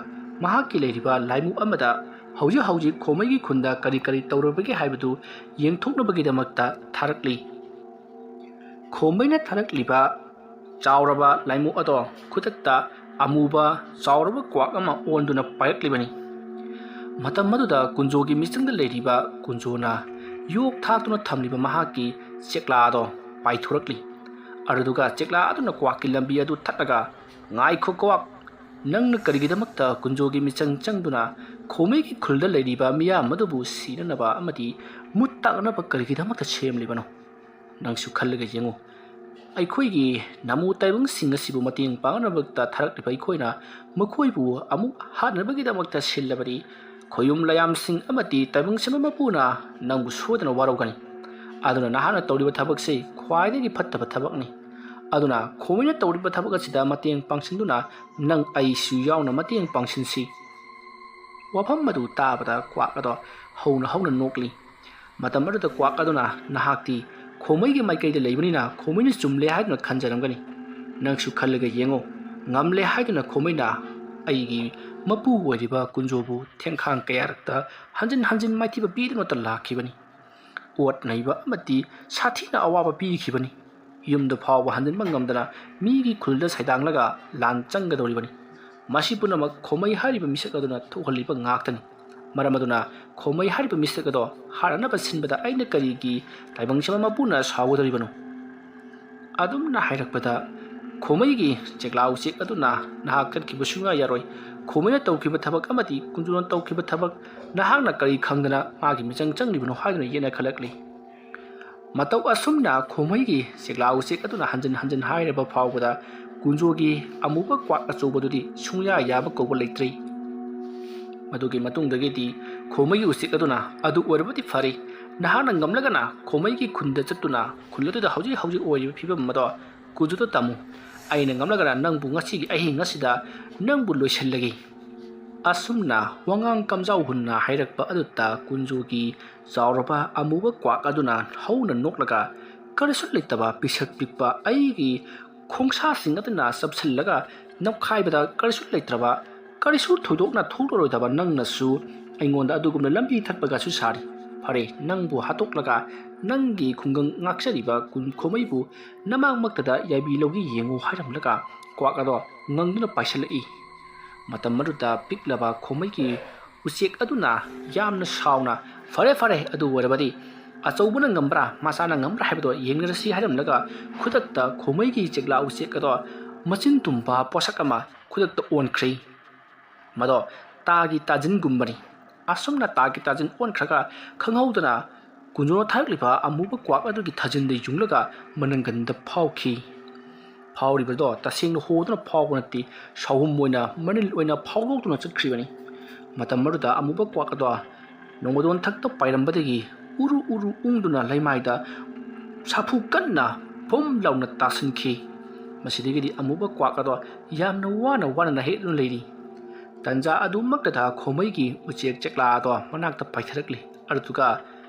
ꯃꯍꯥꯛꯀꯤ ꯂꯩꯔꯤꯕ ꯂꯥꯏꯃꯨ ꯑꯃꯗ ꯍꯧꯖꯤꯛ ꯈꯣꯃꯩꯒꯤ ꯈꯨꯟꯗ ꯀꯔꯤ ꯇꯧꯔꯕꯒꯦ ꯍꯥꯏꯕꯗꯨ ꯌꯦꯡꯊꯣꯛꯅꯕꯒꯤꯗꯃꯛꯇ ꯊꯥꯔꯛꯂꯤ ꯈꯣꯃꯩꯅ ꯊꯥꯔꯛꯂꯤꯕ ꯆꯥꯎꯔꯕ ꯂꯥꯏꯃꯨ ꯑꯗꯣ ꯈꯨꯗꯛꯇ ꯑꯃꯨꯕ ꯆꯥꯎꯔꯕ ꯀ꯭ꯋꯥꯛ ꯑꯃ ꯑꯣꯟꯗꯨꯅ ꯄꯥꯏꯔꯛꯂꯤꯕꯅꯤ ꯃꯇꯝ ꯑꯗꯨꯗ ꯀꯨꯟꯖꯣꯒꯤ ꯃꯤꯆꯪꯗ ꯂꯩꯔꯤꯕ ꯀꯨꯟꯖꯣꯅ ꯌꯣꯛ ꯊꯥꯛꯇꯨꯅ ꯊꯝꯂꯤꯕ ꯃꯍꯥꯛꯀꯤ ꯆꯦꯛꯂꯥꯗꯣ ꯄꯥꯏꯊꯣꯔꯛꯂꯤ ꯑꯗꯨꯒ ꯆꯦꯛꯂꯥ ꯑꯗꯨꯅ ꯀ꯭ꯋꯥꯛꯀꯤ ꯂꯝꯕꯤ ꯑꯗꯨ ꯊꯠꯂꯒ ꯉꯥꯏꯈꯣ ꯀ꯭ꯋꯥꯛ ꯅꯪꯅ ꯀꯔꯤꯒꯤꯗꯃꯛꯇ ꯀꯨꯟꯖꯣꯒꯤ ꯃꯤꯆꯪ ꯆꯪꯗꯨꯅ ꯈꯣꯃꯩꯒꯤ ꯈꯨꯜꯗ ꯂꯩꯔꯤꯕ ꯃꯤꯌꯥꯝ ꯑꯗꯨꯕꯨ ꯁꯤꯅꯅꯕ ꯑꯃꯗꯤ ꯃꯨꯠ ꯇꯥꯛꯅꯕ ꯀꯔꯤꯒꯤꯗꯃꯛꯇ ꯁꯦꯝꯂꯤꯕꯅꯣ ꯅꯪꯁꯨ ꯈꯜꯂꯒ ꯌꯦꯡꯉꯨ ꯑꯩꯈꯣꯏꯒꯤ ꯅꯃꯨ ꯇꯥꯏꯕꯪꯁꯤꯡ ꯑꯁꯤꯕꯨ ꯃꯇꯦꯡ ꯄꯥꯡꯅꯕꯗ ꯊꯥꯔꯛꯂꯤꯕ ꯑꯩꯈꯣꯏꯅ ꯃꯈꯣꯏꯕꯨ ꯑꯃꯨꯛ ꯍꯥꯠꯅꯕꯒꯤꯗꯃꯛꯇ ꯁꯤꯜꯂꯕꯗꯤ ꯈꯣꯌꯨꯝ ꯂꯌꯥꯝꯁꯤꯡ ꯑꯃꯗꯤ ꯇꯥꯏꯕꯪꯁꯤꯡ ꯃꯄꯨꯅ ꯅꯪꯕꯨ ꯁꯣꯏꯗꯅ ꯋꯥꯔꯧꯒꯅꯤ ꯑꯗꯨꯅ ꯅꯍꯥꯛꯅ ꯇꯧꯔꯤꯕ ꯊꯕꯛꯁꯤ ꯈ꯭ꯋꯥꯏꯗꯒꯤ ꯐꯠꯇꯕ ꯊꯕꯛꯅꯤ ꯑꯗꯨꯅ ꯈꯣꯃꯩꯅ ꯇꯧꯔꯤꯕ ꯊꯕꯛ ꯑꯁꯤꯗ ꯃꯇꯦꯡ ꯄꯥꯡꯁꯤꯟꯗꯨꯅ ꯑꯩꯁꯨ ꯌꯥꯎꯅ ꯃꯇꯦꯡ ꯄꯥꯡꯁꯤꯟꯁꯤ ꯋꯥꯐꯝ ꯑꯗꯨ ꯇꯥꯕꯗ ꯀ꯭ꯋꯥꯛ ꯑꯗꯣ ꯍꯧꯅ ꯅꯣꯛꯂꯤ ꯃꯇꯝ ꯑꯗꯨꯗ ꯀ꯭ꯋꯥꯛ ꯑꯗꯨꯅ ꯅꯍꯥꯛꯇꯤ ꯈꯣꯃꯩꯒꯤ ꯃꯥꯏꯀꯩꯗ ꯂꯩꯕꯅꯤꯅ ꯈꯣꯃꯩꯅ ꯆꯨꯝꯂꯦ ꯍꯥꯏꯗꯨꯅ ꯈꯟꯖꯔꯝꯒꯅꯤ ꯅꯪꯁꯨ ꯈꯜꯂꯒ ꯌꯦꯡꯉꯣ ꯉꯝꯂꯦ ꯍꯥꯏꯗꯨꯅ ꯈꯣꯃꯩꯅ ꯑꯩꯒꯤ ꯃꯄꯨ ꯑꯣꯏꯔꯤꯕ ꯀꯨꯟꯖꯣꯕꯨ ꯊꯦꯡꯈꯥꯡ ꯀꯌꯥꯔꯛꯇ ꯍꯟꯖꯤꯟ ꯃꯥꯏꯊꯤꯕ ꯄꯤꯗꯨꯅꯇ ꯂꯥꯛꯈꯤꯕꯅꯤ ꯑꯣꯠ ꯅꯩꯕ ꯑꯃꯗꯤ ꯁꯥꯊꯤꯅ ꯑꯋꯥꯕ ꯄꯤꯈꯤꯕꯅꯤ ꯌꯨꯝꯗ ꯐꯥꯎꯕ ꯍꯟꯖꯤꯟꯕ ꯉꯝꯗꯅ ꯃꯤꯒꯤ ꯈꯨꯜꯗ ꯁꯩꯗꯥꯡꯂꯒ ꯂꯥꯟ ꯆꯪꯒꯗꯧꯔꯤꯕꯅꯤ ꯃꯁꯤ ꯄꯨꯝꯅꯃꯛ ꯈꯣꯃꯩ ꯍꯥꯏꯔꯤꯕ ꯃꯤꯁꯛ ꯑꯗꯨꯅ ꯊꯣꯛꯍꯜꯂꯤꯕ ꯉꯥꯛꯇꯅꯤ ꯃꯔꯝ ꯑꯗꯨꯅ ꯈꯣꯃꯩ ꯍꯥꯏꯔꯤꯕ ꯃꯤꯁꯛ ꯑꯗꯣ ꯍꯥꯠꯅꯅꯕ ꯁꯤꯟꯕꯗ ꯑꯩꯅ ꯀꯔꯤꯒꯤ ꯇꯥꯏꯕꯪꯁꯤꯃ ꯃꯄꯨꯅ ꯁꯥꯎꯒꯗꯧꯔꯤꯕꯅꯣ ꯑꯗꯨꯝꯅ ꯍꯥꯏꯔꯛꯄꯗ ꯈꯣꯃꯩꯒꯤ ꯆꯦꯛꯂꯥ ꯎꯆꯦꯛ ꯑꯗꯨꯅ ꯅꯍꯥꯛ ꯀꯟꯈꯤꯕ ꯁꯨꯡꯌꯥ ꯌꯥꯔꯣꯏ ꯈꯣꯃꯩꯅ ꯇꯧꯈꯤꯕ ꯊꯕꯛ ꯑꯃꯗꯤ ꯀꯨꯟꯖꯣꯅ ꯇꯧꯈꯤꯕ ꯊꯕꯛ ꯅꯍꯥꯛꯅ ꯀꯔꯤ ꯈꯪꯗꯅ ꯃꯥꯒꯤ ꯃꯤꯆꯪ ꯆꯪꯂꯤꯕꯅꯣ ꯍꯥꯏꯗꯨꯅ ꯌꯦꯠꯅꯈꯠꯂꯛꯂꯤ ꯃꯇꯧ ꯑꯁꯨꯝꯅ ꯈꯣꯃꯩꯒꯤ ꯆꯦꯛꯂꯥ ꯎꯆꯦꯛ ꯑꯗꯨꯅ ꯍꯟꯖꯤꯟ ꯍꯥꯏꯔꯕ ꯐꯥꯎꯕꯗ ꯀꯨꯟꯖꯣꯒꯤ ꯑꯃꯨꯕ ꯀ꯭ꯋꯥꯛ ꯑꯆꯧꯕꯗꯨꯗꯤ ꯁꯨꯡꯌꯥ ꯌꯥꯕ ꯀꯧꯕ ꯂꯩꯇ꯭ꯔꯤ ꯃꯗꯨꯒꯤ ꯃꯇꯨꯡꯗꯒꯤꯗꯤ ꯈꯣꯃꯩꯒꯤ ꯎꯆꯦꯛ ꯑꯗꯨꯅ ꯑꯗꯨ ꯑꯣꯏꯔꯕꯗꯤ ꯐꯔꯦ ꯅꯍꯥꯛꯅ ꯉꯝꯂꯒꯅ ꯈꯣꯃꯩꯒꯤ ꯈꯨꯟꯗ ꯆꯠꯇꯨꯅ ꯈꯨꯜ ꯑꯗꯨꯗ ꯍꯧꯖꯤꯛ ꯑꯣꯏꯔꯤꯕ ꯐꯤꯕꯝ ꯑꯗꯣ ꯀꯨꯟꯖꯣꯗ ꯇꯝꯃꯨ ꯑꯩꯅ ꯉꯝꯂꯒꯅ ꯅꯪꯕꯨ ꯉꯁꯤꯒꯤ ꯑꯍꯤꯡ ꯑꯁꯤꯗ ꯅꯪꯕꯨ ꯂꯣꯏꯁꯤꯜꯂꯒꯦ ꯑꯁꯨꯝꯅ ꯋꯥꯉꯥꯡ ꯀꯝꯖꯥꯎ ꯍꯨꯟꯅ ꯍꯥꯏꯔꯛꯄ ꯑꯗꯨꯗ ꯀꯨꯟꯖꯣꯒꯤ ꯆꯥꯎꯔꯕ ꯑꯃꯨꯕ ꯀ꯭ꯋꯥꯛ ꯑꯗꯨꯅ ꯍꯧꯅ ꯅꯣꯛꯂꯒ ꯀꯔꯤꯁꯨ ꯂꯩꯇꯕ ꯄꯤꯁꯛ ꯄꯤꯛꯄ ꯑꯩꯒꯤ ꯈꯣꯡꯁꯥꯁꯤꯡ ꯑꯗꯨꯅ ꯆꯞꯁꯤꯜꯂꯒ ꯅꯝꯈꯥꯏꯕꯗ ꯀꯔꯤꯁꯨ ꯂꯩꯇ꯭ꯔꯕ ꯀꯔꯤꯁꯨ ꯊꯣꯏꯗꯣꯛꯅ ꯊꯣꯛꯂꯔꯣꯏꯗꯕ ꯅꯪꯅꯁꯨ ꯑꯩꯉꯣꯟꯗ ꯑꯗꯨꯒꯨꯝꯅ ꯂꯝꯕꯤ ꯊꯠꯄꯒꯁꯨ ꯁꯥꯔꯤ ꯐꯔꯦ ꯅꯪꯕꯨ ꯍꯥꯠꯇꯣꯛꯂꯒ ꯅꯪꯒꯤ ꯈꯨꯡꯒꯪ ꯉꯥꯛꯆꯔꯤꯕ ꯈꯣꯃꯩꯕꯨ ꯅꯃꯥꯡꯃꯛꯇꯗ ꯌꯥꯏꯕꯤ ꯂꯧꯒꯤ ꯌꯦꯡꯉꯨ ꯍꯥꯏꯔꯝꯂꯒ ꯀ꯭ꯋꯥꯛ ꯑꯗꯣ ꯉꯪꯗꯨꯅ ꯄꯥꯏꯁꯤꯜꯂꯛꯏ ꯃꯇꯝ ꯑꯗꯨꯗ ꯄꯤꯛꯂꯕ ꯈꯣꯃꯩꯒꯤ ꯎꯆꯦꯛ ꯑꯗꯨꯅ ꯌꯥꯝꯅ ꯁꯥꯎꯅ ꯐꯔꯦ ꯑꯗꯨ ꯑꯣꯏꯔꯕꯗꯤ ꯑꯆꯧꯕꯅ ꯉꯝꯕ꯭ꯔꯥ ꯃꯆꯥꯅ ꯉꯝꯕ꯭ꯔꯥ ꯍꯥꯏꯕꯗꯣ ꯌꯦꯡꯅꯔꯁꯤ ꯍꯥꯏꯔꯝꯂꯒ ꯈꯨꯗꯛꯇ ꯈꯣꯃꯩꯒꯤ ꯆꯦꯛꯂꯥ ꯎꯆꯦꯛ ꯑꯗꯣ ꯃꯆꯤꯟ ꯇꯨꯝꯕ ꯄꯣꯠꯁꯛ ꯑꯃ ꯈꯨꯗꯛꯇ ꯑꯣꯟꯈ꯭ꯔꯦ ꯃꯗꯣ ꯇꯥꯒꯤ ꯇꯥꯖꯤꯟꯒꯨꯝꯕꯅꯤ ꯑꯁꯨꯝꯅ ꯇꯥꯒꯤ ꯇꯥꯖꯤꯟ ꯑꯣꯟꯈ꯭ꯔꯒ ꯈꯪꯍꯧꯗꯅ ꯀꯨꯟꯖꯣꯅ ꯊꯥꯔꯛꯂꯤꯕ ꯑꯃꯨꯕ ꯀ꯭ꯋꯥꯛ ꯑꯗꯨꯒꯤ ꯊꯥꯖꯤꯟꯗ ꯌꯨꯡꯂꯒ ꯃꯅꯪꯒꯟꯗ ꯐꯥꯎꯈꯤ ꯐꯥꯎꯔꯤꯕꯗꯣ ꯇꯁꯦꯡꯅ ꯍꯣꯗꯨꯅ ꯐꯥꯎꯕ ꯅꯠꯇꯦ ꯁꯥꯎꯍꯨꯝ ꯑꯣꯏꯅ ꯃꯅꯤꯜ ꯑꯣꯏꯅ ꯐꯥꯎꯗꯣꯛꯇꯨꯅ ꯆꯠꯈ꯭ꯔꯤꯕꯅꯤ ꯃꯇꯝ ꯑꯗꯨꯗ ꯑꯃꯨꯕ ꯀ꯭ꯋꯥꯛ ꯑꯗꯣ ꯅꯣꯡꯃꯗꯣꯟ ꯊꯛꯇ ꯄꯥꯏꯔꯝꯕꯗꯒꯤ ꯎꯔꯨ ꯎꯪꯗꯨꯅ ꯂꯩꯃꯥꯏꯗ ꯁꯥꯐꯨ ꯀꯟꯅ ꯐꯨꯝ ꯂꯥꯎꯅ ꯇꯥꯁꯤꯟꯈꯤ ꯃꯁꯤꯗꯒꯤꯗꯤ ꯑꯃꯨꯕ ꯀ꯭ꯋꯥꯛ ꯑꯗꯣ ꯌꯥꯝꯅ ꯋꯥꯅ ꯅꯍꯦꯛꯗꯨꯅ ꯂꯩꯔꯤ ꯇꯟꯖꯥ ꯑꯗꯨꯃꯛꯇꯗ ꯈꯣꯃꯩꯒꯤ ꯎꯆꯦꯛ ꯆꯦꯛꯂꯥ ꯑꯗꯣ ꯃꯅꯥꯛꯇ ꯄꯥꯏꯊꯔꯛꯂꯤ ꯑꯗꯨꯒ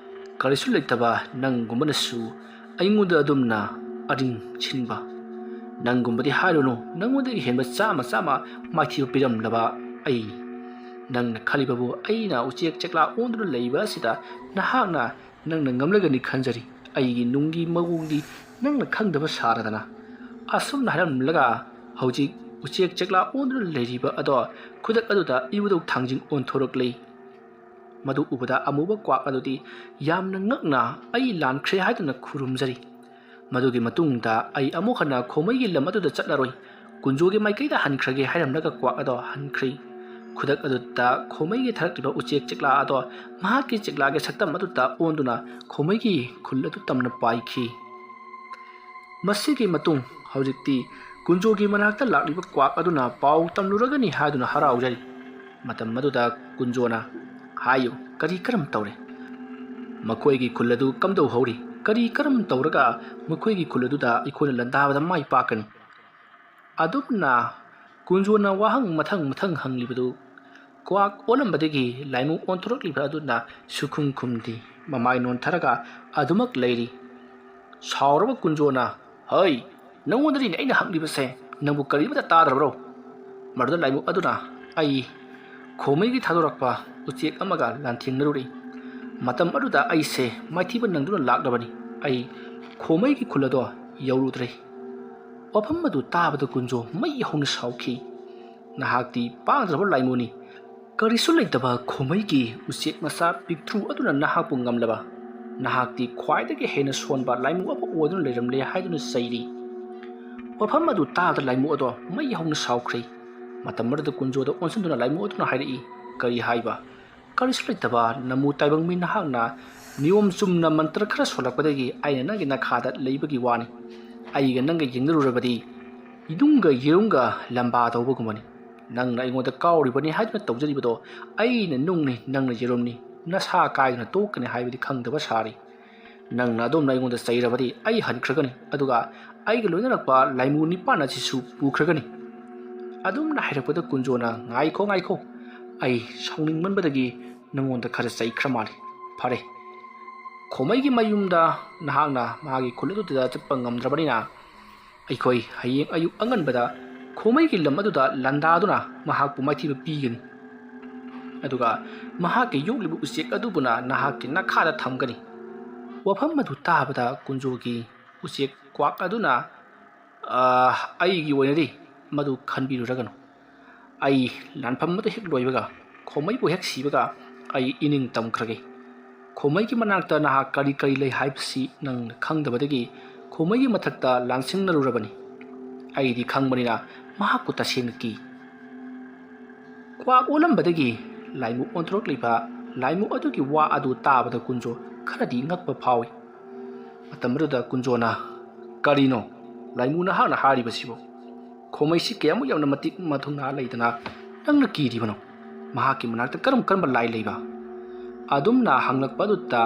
ꯀꯔꯤꯁꯨ ꯂꯩꯇꯕ ꯅꯪꯒꯨꯝꯕꯅꯁꯨ ꯑꯩꯉꯣꯟꯗ ꯑꯗꯨꯝꯅ ꯑꯔꯤꯡ ꯁꯤꯟꯕ ꯅꯪꯒꯨꯝꯕꯗꯤ ꯍꯥꯏꯔꯨꯅꯨ ꯅꯪꯉꯣꯟꯗꯒꯤ ꯍꯦꯟꯕ ꯆꯥꯝꯃ ꯃꯥꯏꯊꯤꯕ ꯄꯤꯔꯝꯂꯕ ꯑꯩ ꯅꯪꯅ ꯈꯜꯂꯤꯕꯕꯨ ꯑꯩꯅ ꯎꯆꯦꯛ ꯆꯦꯛꯂꯥ ꯑꯣꯟꯗꯨꯅ ꯂꯩꯕ ꯑꯁꯤꯗ ꯅꯪꯅ ꯉꯝꯂꯒꯅꯤ ꯈꯟꯖꯔꯤ ꯑꯩꯒꯤ ꯅꯨꯡꯒꯤ ꯃꯑꯣꯡꯗꯤ ꯅꯪꯅ ꯈꯪꯗꯕ ꯁꯥꯔꯗꯅ ꯑꯁꯨꯝꯅ ꯍꯥꯏꯔꯝꯂꯒ ꯍꯧꯖꯤꯛ ꯎꯆꯦꯛ ꯆꯦꯛꯂꯥ ꯑꯣꯟꯗꯨꯅ ꯂꯩꯔꯤꯕ ꯑꯗꯣ ꯈꯨꯗꯛ ꯑꯗꯨꯗ ꯏꯕꯨꯗꯧ ꯊꯥꯡꯖꯤꯡ ꯑꯣꯟꯊꯣꯔꯛꯂꯤ ꯃꯗꯨ ꯎꯕꯗ ꯑꯃꯨꯕ ꯀ꯭ꯋꯥꯛ ꯑꯗꯨꯗꯤ ꯌꯥꯝꯅ ꯉꯛꯅ ꯑꯩ ꯂꯥꯟꯈ꯭ꯔꯦ ꯍꯥꯏꯗꯨꯅ ꯈꯨꯔꯨꯝꯖꯔꯤ ꯃꯗꯨꯒꯤ ꯃꯇꯨꯡꯗ ꯑꯩ ꯑꯃꯨꯛ ꯍꯟꯅ ꯈꯣꯃꯩꯒꯤ ꯂꯝ ꯑꯗꯨꯗ ꯆꯠꯂꯔꯣই ꯀꯨꯟꯖꯣꯒꯤ ꯃꯥꯏꯀꯩꯗ ꯍꯟꯈ꯭ꯔꯒꯦ ꯍꯥꯏꯔꯝꯂꯒ ꯀ꯭ꯋꯥꯛ ꯑꯗꯣ ꯍꯟꯈ꯭ꯔꯤ ꯈꯨꯗꯛ ꯑꯗꯨꯗ ꯈꯣꯃꯩꯒꯤ ꯊꯥꯔꯛꯂꯤꯕ ꯎꯆꯦꯛ ꯆꯦꯛꯂꯥ ꯑꯗꯣ ꯃꯍꯥꯛꯀꯤ ꯆꯦꯛꯂꯥꯒꯤ ꯁꯛꯇꯝ ꯑꯗꯨꯗ ꯑꯣꯟꯗꯨꯅ ꯈꯣꯃꯩꯒꯤ ꯈꯨꯜ ꯑꯗꯨ ꯇꯝꯅ ꯄꯥꯏꯈꯤ ꯃꯁꯤꯒꯤ ꯃꯇꯨꯡ ꯍꯧꯖꯤꯛꯇꯤ ꯀꯨꯟꯖꯣꯒꯤ ꯃꯅꯥꯛꯇ ꯂꯥꯛꯂꯤꯕ ꯀ꯭ꯋꯥꯛ ꯑꯗꯨꯅ ꯄꯥꯎ ꯇꯝꯂꯨꯔꯒꯅꯤ ꯍꯥꯏꯗꯨꯅ ꯍꯔꯥꯎꯖꯔꯤ ꯃꯇꯝ ꯑꯗꯨꯗ ꯀꯨꯟꯖꯣꯅ ꯍꯥꯏꯌꯨ ꯀꯔꯝ ꯇꯧꯔꯦ ꯃꯈꯣꯏꯒꯤ ꯈꯨꯜ ꯑꯗꯨ ꯀꯝꯗꯧꯍꯧꯔꯤ ꯀꯔꯝ ꯇꯧꯔꯒ ꯃꯈꯣꯏꯒꯤ ꯈꯨꯜ ꯑꯗꯨꯗ ꯑꯩꯈꯣꯏꯅ ꯂꯥꯟꯗꯥꯕꯗ ꯃꯥꯏ ꯄꯥꯛꯀꯅꯤ ꯑꯗꯨꯝꯅ ꯀꯨꯟꯖꯣꯅ ꯋꯥꯍꯪ ꯃꯊꯪ ꯍꯪꯂꯤꯕꯗꯨ ꯀ꯭ꯋꯥꯛ ꯑꯣꯜꯂꯝꯕꯗꯒꯤ ꯂꯥꯏꯃꯨ ꯑꯣꯟꯊꯣꯔꯛꯂꯤꯕ ꯑꯗꯨꯅ ꯁꯨꯈꯨꯝ ꯈꯨꯝꯗꯦ ꯃꯃꯥꯏ ꯅꯣꯟꯊꯔꯒ ꯑꯗꯨꯃꯛ ꯂꯩꯔꯤ ꯁꯥꯎꯔꯕ ꯀꯨꯟꯖꯣꯅ ꯍꯩ ꯅꯪꯉꯣꯟꯗꯅꯤꯅꯦ ꯑꯩꯅ ꯍꯪꯂꯤꯕꯁꯦ ꯅꯪꯕꯨ ꯀꯔꯤꯃꯇ ꯇꯥꯗ꯭ꯔꯕ꯭ꯔꯣ ꯃꯗꯨꯗ ꯂꯥꯏꯃꯨ ꯑꯗꯨꯅ ꯑꯩ ꯈꯣꯃꯩꯒꯤ ꯊꯥꯗꯣꯔꯛꯄ ꯎꯆꯦꯛ ꯑꯃꯒ ꯂꯥꯟꯊꯦꯡꯅꯔꯨꯔꯤ ꯃꯇꯝ ꯑꯗꯨꯗ ꯑꯩꯁꯦ ꯃꯥꯏꯊꯤꯕ ꯅꯪꯗꯨꯅ ꯂꯥꯛꯂꯕꯅꯤ ꯑꯩ ꯈꯣꯃꯩꯒꯤ ꯈꯨꯜ ꯑꯗꯣ ꯌꯧꯔꯨꯗ꯭ꯔꯦ ꯋꯥꯐꯝ ꯑꯗꯨ ꯇꯥꯕꯗ ꯀꯨꯟꯖꯣ ꯃꯩ ꯍꯧꯅ ꯁꯥꯎꯈꯤ ꯅꯍꯥꯛꯇꯤ ꯄꯥꯡꯗ꯭ꯔꯕ ꯂꯥꯏꯃꯨꯅꯤ ꯀꯔꯤꯁꯨ ꯂꯩꯇꯕ ꯈꯣꯃꯩꯒꯤ ꯎꯆꯦꯛ ꯃꯆꯥ ꯄꯤꯛꯇ꯭ꯔꯨ ꯑꯗꯨꯅ ꯅꯍꯥꯛꯄꯨ ꯉꯝꯂꯕ ꯅꯍꯥꯛꯇꯤ ꯈ꯭ꯋꯥꯏꯗꯒꯤ ꯍꯦꯟꯅ ꯁꯣꯟꯕ ꯂꯥꯏꯃꯨ ꯑꯃ ꯑꯣꯏꯗꯨꯅ ꯂꯩꯔꯝꯂꯦ ꯍꯥꯏꯗꯨꯅ ꯆꯩꯔꯤ ꯋꯥꯐꯝ ꯑꯗꯨ ꯇꯥꯕꯗ ꯂꯥꯏꯃꯨ ꯑꯗꯣ ꯃꯩ ꯍꯧꯅ ꯁꯥꯎꯈ꯭ꯔꯦ ꯃꯇꯝ ꯑꯗꯨꯗ ꯀꯨꯟꯖꯣꯗ ꯑꯣꯟꯁꯤꯟꯗꯨꯅ ꯂꯥꯏꯃꯨ ꯑꯗꯨꯅ ꯍꯥꯏꯔꯛꯏ ꯀꯔꯤ ꯍꯥꯏꯕ ꯀꯔꯤꯁꯨ ꯂꯩꯇꯕ ꯅꯃꯨ ꯇꯥꯏꯕꯪꯃꯤ ꯅꯍꯥꯛꯅ ꯅꯤꯌꯣꯝ ꯆꯨꯝꯅ ꯃꯟꯇ꯭ꯔ ꯈꯔ ꯁꯣꯜꯂꯛꯄꯗꯒꯤ ꯑꯩꯅ ꯅꯪꯒꯤ ꯅꯈꯥꯗ ꯂꯩꯕꯒꯤ ꯋꯥꯅꯤ ꯑꯩꯒ ꯅꯪꯒ ꯌꯦꯡꯅꯔꯨꯔꯕꯗꯤ ꯏꯗꯨꯡꯒ ꯌꯦꯔꯨꯝꯒ ꯂꯝꯕꯥ ꯇꯧꯕꯒꯨꯝꯕꯅꯤ ꯅꯪꯅ ꯑꯩꯉꯣꯟꯗ ꯀꯥꯎꯔꯤꯕꯅꯤ ꯍꯥꯏꯗꯨꯅ ꯇꯧꯖꯔꯤꯕꯗꯣ ꯑꯩꯅ ꯅꯨꯡꯅꯤ ꯅꯪꯅ ꯌꯦꯔꯨꯝꯅꯤ ꯅꯁꯥ ꯀꯥꯏꯗꯨꯅ ꯇꯣꯛꯀꯅꯤ ꯍꯥꯏꯕꯗꯤ ꯈꯪꯗꯕ ꯁꯥꯔꯤ ꯅꯪꯅ ꯑꯗꯣꯝꯅ ꯑꯩꯉꯣꯟꯗ ꯆꯩꯔꯕꯗꯤ ꯑꯩ ꯍꯟꯈ꯭ꯔꯒꯅꯤ ꯑꯗꯨꯒ ꯑꯩꯒ ꯂꯣꯏꯅꯔꯛꯄ ꯂꯥꯏꯃꯨ ꯅꯤꯄꯥꯟ ꯑꯁꯤꯁꯨ ꯄꯨꯈ꯭ꯔꯒꯅꯤ ꯑꯗꯨꯝꯅ ꯍꯥꯏꯔꯛꯄꯗ ꯀꯨꯟꯖꯣꯅ ꯉꯥꯏꯈꯣ ꯑꯩ ꯁꯥꯎꯅꯤꯡꯃꯟꯕꯗꯒꯤ ꯅꯪꯉꯣꯟꯗ ꯈꯔ ꯆꯩꯈ꯭ꯔ ꯃꯥꯜꯂꯤ ꯐꯔꯦ ꯈꯣꯃꯩꯒꯤ ꯃꯌꯨꯝꯗ ꯅꯍꯥꯛꯅ ꯃꯥꯒꯤ ꯈꯨꯜ ꯑꯗꯨꯗ ꯆꯠꯄ ꯉꯝꯗ꯭ꯔꯕꯅꯤꯅ ꯑꯩꯈꯣꯏ ꯍꯌꯦꯡ ꯑꯌꯨꯛ ꯑꯉꯟꯕꯗ ꯈꯣꯃꯩꯒꯤ ꯂꯝ ꯑꯗꯨꯗ ꯂꯥꯟꯗꯥꯗꯨꯅ ꯃꯍꯥꯛꯄꯨ ꯃꯥꯏꯊꯤꯕ ꯄꯤꯒꯅꯤ ꯑꯗꯨꯒ ꯃꯍꯥꯛꯀꯤ ꯌꯣꯛꯂꯤꯕ ꯎꯆꯦꯛ ꯑꯗꯨꯕꯨꯅ ꯅꯍꯥꯛꯀꯤ ꯅꯈꯥꯗ ꯊꯝꯒꯅꯤ ꯋꯥꯐꯝ ꯑꯗꯨ ꯇꯥꯕꯗ ꯀꯨꯟꯖꯣꯒꯤ ꯎꯆꯦꯛ ꯀ꯭ꯋꯥꯛ ꯑꯗꯨꯅ ꯑꯩꯒꯤ ꯑꯣꯏꯅꯗꯤ ꯃꯗꯨ ꯈꯟꯕꯤꯔꯨꯔꯒꯅꯨ ꯑꯩ ꯂꯥꯟꯐꯝ ꯑꯗꯨ ꯍꯦꯛ ꯂꯣꯏꯕꯒ ꯈꯣꯃꯩꯕꯨ ꯍꯦꯛ ꯁꯤꯕꯒ ꯑꯩ ꯏꯅꯤꯡ ꯇꯝꯈ꯭ꯔꯒꯦ ꯈꯣꯃꯩꯒꯤ ꯃꯅꯥꯛꯇ ꯅꯍꯥꯛ ꯀꯔꯤ ꯀꯔꯤ ꯂꯩ ꯍꯥꯏꯕꯁꯤ ꯅꯪꯅ ꯈꯪꯗꯕꯗꯒꯤ ꯈꯣꯃꯩꯒꯤ ꯃꯊꯛꯇ ꯂꯥꯟꯁꯤꯟꯅꯔꯨꯔꯕꯅꯤ ꯑꯩꯗꯤ ꯈꯪꯕꯅꯤꯅ ꯃꯍꯥꯛꯄꯨ ꯇꯁꯦꯡꯅ ꯀꯤ ꯀ꯭ꯋꯥꯛ ꯑꯣꯜꯂꯝꯕꯗꯒꯤ ꯂꯥꯏꯃꯨ ꯑꯣꯟꯊꯣꯔꯛꯂꯤꯕ ꯂꯥꯏꯃꯨ ꯑꯗꯨꯒꯤ ꯋꯥ ꯑꯗꯨ ꯇꯥꯕꯗ ꯀꯨꯟꯖꯣ ꯈꯔꯗꯤ ꯉꯛꯄ ꯐꯥꯎꯏ ꯃꯇꯝ ꯑꯗꯨꯗ ꯀꯨꯟꯖꯣꯅ ꯀꯔꯤꯅꯣ ꯂꯥꯏꯃꯨ ꯅꯍꯥꯛꯅ ꯍꯥꯏꯔꯤꯕꯁꯤꯕꯨ ꯈꯣꯃꯩꯁꯤ ꯀꯌꯥꯃꯨꯛ ꯌꯥꯝꯅ ꯃꯇꯤꯛ ꯃꯊꯧꯅꯥ ꯂꯩꯗꯅ ꯅꯪꯅ ꯀꯤꯔꯤꯕꯅꯣ ꯃꯍꯥꯛꯀꯤ ꯃꯅꯥꯛꯇ ꯀꯔꯝꯕ ꯂꯥꯏ ꯂꯩꯕ ꯑꯗꯨꯝꯅ ꯍꯪꯂꯛꯄ ꯑꯗꯨꯗ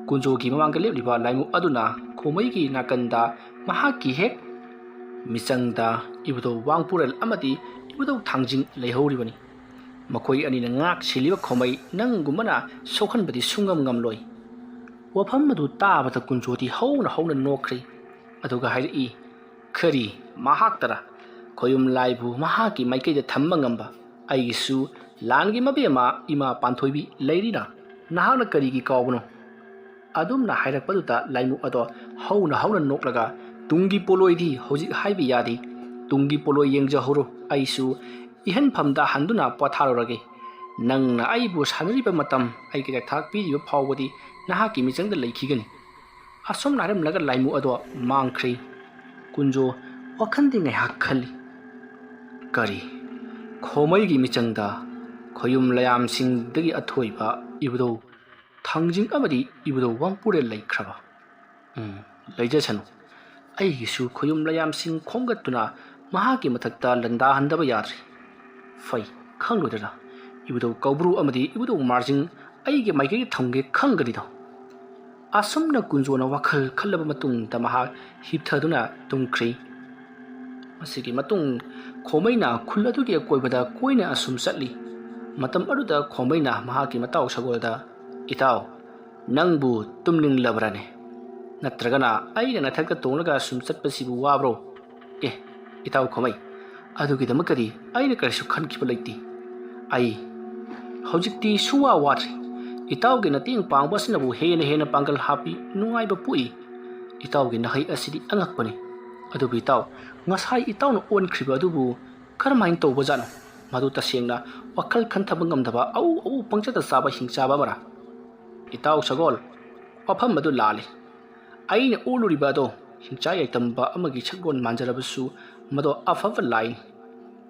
ꯀꯨꯟꯖꯣꯒꯤ ꯃꯃꯥꯡꯗ ꯂꯦꯞꯂꯤꯕ ꯂꯥꯏꯃꯨ ꯑꯗꯨꯅ ꯈꯣꯃꯩꯒꯤ ꯅꯥꯀꯟꯗ ꯃꯍꯥꯛꯀꯤ ꯍꯦꯛ ꯃꯤꯆꯪꯗ ꯏꯕꯨꯙꯧ ꯋꯥꯡꯄꯨꯔꯦꯜ ꯑꯃꯗꯤ ꯏꯕꯨꯙꯧ ꯊꯥꯡꯖꯤꯡ ꯂꯩꯍꯧꯔꯤꯕꯅꯤ ꯃꯈꯣꯏ ꯑꯅꯤꯅ ꯉꯥꯛ ꯁꯦꯜꯂꯤꯕ ꯈꯣꯃꯩ ꯅꯪꯒꯨꯝꯕꯅ ꯁꯣꯛꯍꯟꯕꯗꯤ ꯁꯨꯡꯉꯝ ꯉꯝꯂꯣꯏ ꯋꯥꯐꯝ ꯑꯗꯨ ꯇꯥꯕꯗ ꯀꯨꯟꯖꯣꯗꯤ ꯍꯧꯅ ꯅꯣꯛꯈ꯭ꯔꯤ ꯑꯗꯨꯒ ꯍꯥꯏꯔꯛꯏ ꯀꯔꯤ ꯃꯍꯥꯛꯇꯔ ꯈꯣꯌꯨꯝ ꯂꯥꯏꯕꯨ ꯃꯍꯥꯛꯀꯤ ꯃꯥꯏꯀꯩꯗ ꯊꯝꯕ ꯉꯝꯕ ꯑꯩꯒꯤꯁꯨ ꯂꯥꯟꯒꯤ ꯃꯕꯦꯝꯃ ꯏꯃꯥ ꯄꯥꯟꯊꯣꯏꯕꯤ ꯂꯩꯔꯤꯅ ꯅꯍꯥꯛꯅ ꯀꯔꯤꯒꯤ ꯀꯥꯎꯕꯅꯣ ꯑꯗꯨꯝꯅ ꯍꯥꯏꯔꯛꯄꯗꯨꯗ ꯂꯥꯏꯃꯨ ꯑꯗꯣ ꯍꯧꯅ ꯅꯣꯛꯂꯒ ꯇꯨꯡꯒꯤ ꯄꯣꯂꯣꯏꯗꯤ ꯍꯧꯖꯤꯛ ꯍꯥꯏꯕ ꯌꯥꯗꯦ ꯇꯨꯡꯒꯤ ꯄꯣꯂꯣꯏ ꯌꯦꯡꯖꯍꯧꯔꯣ ꯑꯩꯁꯨ ꯏꯍꯟꯐꯝꯗ ꯍꯟꯗꯨꯅ ꯄꯣꯊꯥꯔꯨꯔꯒꯦ ꯅꯪꯅ ꯑꯩꯕꯨ ꯁꯥꯟꯅꯔꯤꯕ ꯃꯇꯝ ꯑꯩꯒꯤ ꯊꯥꯛ ꯄꯤꯔꯤꯕ ꯐꯥꯎꯕꯗꯤ ꯅꯍꯥꯛꯀꯤ ꯃꯤꯆꯪꯗ ꯂꯩꯈꯤꯒꯅꯤ ꯑꯁꯨꯝꯅ ꯍꯥꯏꯔꯝꯂꯒ ꯂꯥꯏꯃꯨ ꯑꯗꯣ ꯃꯥꯡꯈ꯭ꯔꯤ ꯀꯨꯟꯖꯣ ꯋꯥꯈꯟꯗꯤ ꯉꯥꯏꯍꯥꯛ ꯈꯜꯂꯤ ꯀꯔꯤ ꯈꯣꯃꯩꯒꯤ ꯃꯤꯆꯪꯗ ꯈꯣꯌꯨꯝ ꯂꯌꯥꯝꯁꯤꯡꯗꯒꯤ ꯑꯊꯣꯏꯕ ꯏꯕꯨꯙꯧ ꯊꯥꯡꯖꯤꯡ ꯑꯃꯗꯤ ꯏꯕꯨꯙꯧ ꯋꯥꯡꯄꯨꯔꯦꯜ ꯂꯩꯈ꯭ꯔꯕ ꯂꯩꯖꯁꯅꯨ ꯑꯩꯒꯤꯁꯨ ꯈꯣꯌꯨꯝ ꯂꯌꯥꯝꯁꯤꯡ ꯈꯣꯝꯒꯠꯇꯨꯅ ꯃꯍꯥꯛꯀꯤ ꯃꯊꯛꯇ ꯂꯥꯟꯗꯥꯍꯟꯗꯕ ꯌꯥꯗ꯭ꯔꯤ ꯐꯩ ꯈꯪꯂꯣꯏꯗꯅ ꯏꯕꯨꯙꯧ ꯀꯧꯕ꯭ꯔꯨ ꯑꯃꯗꯤ ꯏꯕꯨꯙꯧ ꯃꯥꯔꯖꯤꯡ ꯑꯩꯒꯤ ꯃꯥꯏꯀꯩꯗ ꯊꯝꯒꯦ ꯈꯪꯒꯅꯤꯗꯣ ꯑꯁꯨꯝꯅ ꯀꯨꯟꯖꯣꯅ ꯋꯥꯈꯜ ꯈꯜꯂꯕ ꯃꯇꯨꯡꯗ ꯃꯍꯥꯛ ꯍꯤꯞꯊꯗꯨꯅ ꯇꯨꯝꯈ꯭ꯔꯤ ꯃꯁꯤꯒꯤ ꯃꯇꯨꯡ ꯈꯣꯃꯩꯅ ꯈꯨꯜ ꯑꯗꯨꯒꯤ ꯑꯀꯣꯏꯕꯗ ꯀꯣꯏꯅ ꯑꯁꯨꯝ ꯆꯠꯂꯤ ꯃꯇꯝ ꯑꯗꯨꯗ ꯈꯣꯃꯩꯅ ꯃꯍꯥꯛꯀꯤ ꯃꯇꯥꯎ ꯁꯒꯣꯜꯗ ꯏꯇꯥꯎ ꯅꯪꯕꯨ ꯇꯨꯝꯅꯤꯡꯂꯕ꯭ꯔꯅꯦ ꯅꯠꯇ꯭ꯔꯒꯅ ꯑꯩꯅ ꯅꯊꯛꯇ ꯇꯣꯡꯂꯒ ꯁꯨꯝ ꯆꯠꯄꯁꯤꯕꯨ ꯋꯥꯕ꯭ꯔꯣ ꯏꯇꯥꯎ ꯈꯣꯃꯩ ꯑꯗꯨꯒꯤꯗꯃꯛꯇꯗꯤ ꯑꯩꯅ ꯀꯔꯤꯁꯨ ꯈꯟꯈꯤꯕ ꯂꯩꯇꯦ ꯑꯩ ꯍꯧꯖꯤꯛꯇꯤ ꯁꯨꯡꯋꯥ ꯋꯥꯗ꯭ꯔꯤ ꯏꯇꯥꯎꯒꯤ ꯃꯇꯦꯡ ꯄꯥꯡꯕ ꯑꯁꯤꯅꯕꯨ ꯍꯦꯟꯅ ꯄꯥꯡꯒꯜ ꯍꯥꯞꯄꯤ ꯅꯨꯡꯉꯥꯏꯕ ꯄꯣꯛꯏ ꯏꯇꯥꯎꯒꯤ ꯅꯍꯩ ꯑꯁꯤꯗꯤ ꯑꯉꯛꯄꯅꯤ ꯑꯗꯨꯕꯨ ꯏꯇꯥꯎ ꯉꯁꯥꯏ ꯏꯇꯥꯎꯅ ꯑꯣꯟꯈ꯭ꯔꯤꯕ ꯑꯗꯨꯕꯨ ꯀꯔꯝꯍꯥꯏꯅ ꯇꯧꯕꯖꯥꯠꯅꯣ ꯃꯗꯨ ꯇꯁꯦꯡꯅ ꯋꯥꯈꯜ ꯈꯟꯊꯕ ꯉꯝꯗꯕ ꯑꯎ ꯄꯪꯆꯠꯇ ꯆꯥꯕ ꯍꯤꯡꯆꯥꯕ ꯑꯃꯔꯥ ꯏꯇꯥꯎ ꯁꯒꯣꯜ ꯋꯥꯐꯝ ꯑꯗꯨ ꯂꯥꯜꯂꯤ ꯑꯩꯅ ꯑꯣꯜꯂꯨꯔꯤꯕ ꯑꯗꯣ ꯍꯤꯡꯆꯥ ꯌꯥꯏꯇꯝꯕ ꯑꯃꯒꯤ ꯁꯛꯂꯣꯟ ꯃꯥꯟꯖꯔꯕꯁꯨ ꯃꯗꯣ ꯑꯐꯕ ꯂꯥꯏꯅꯤ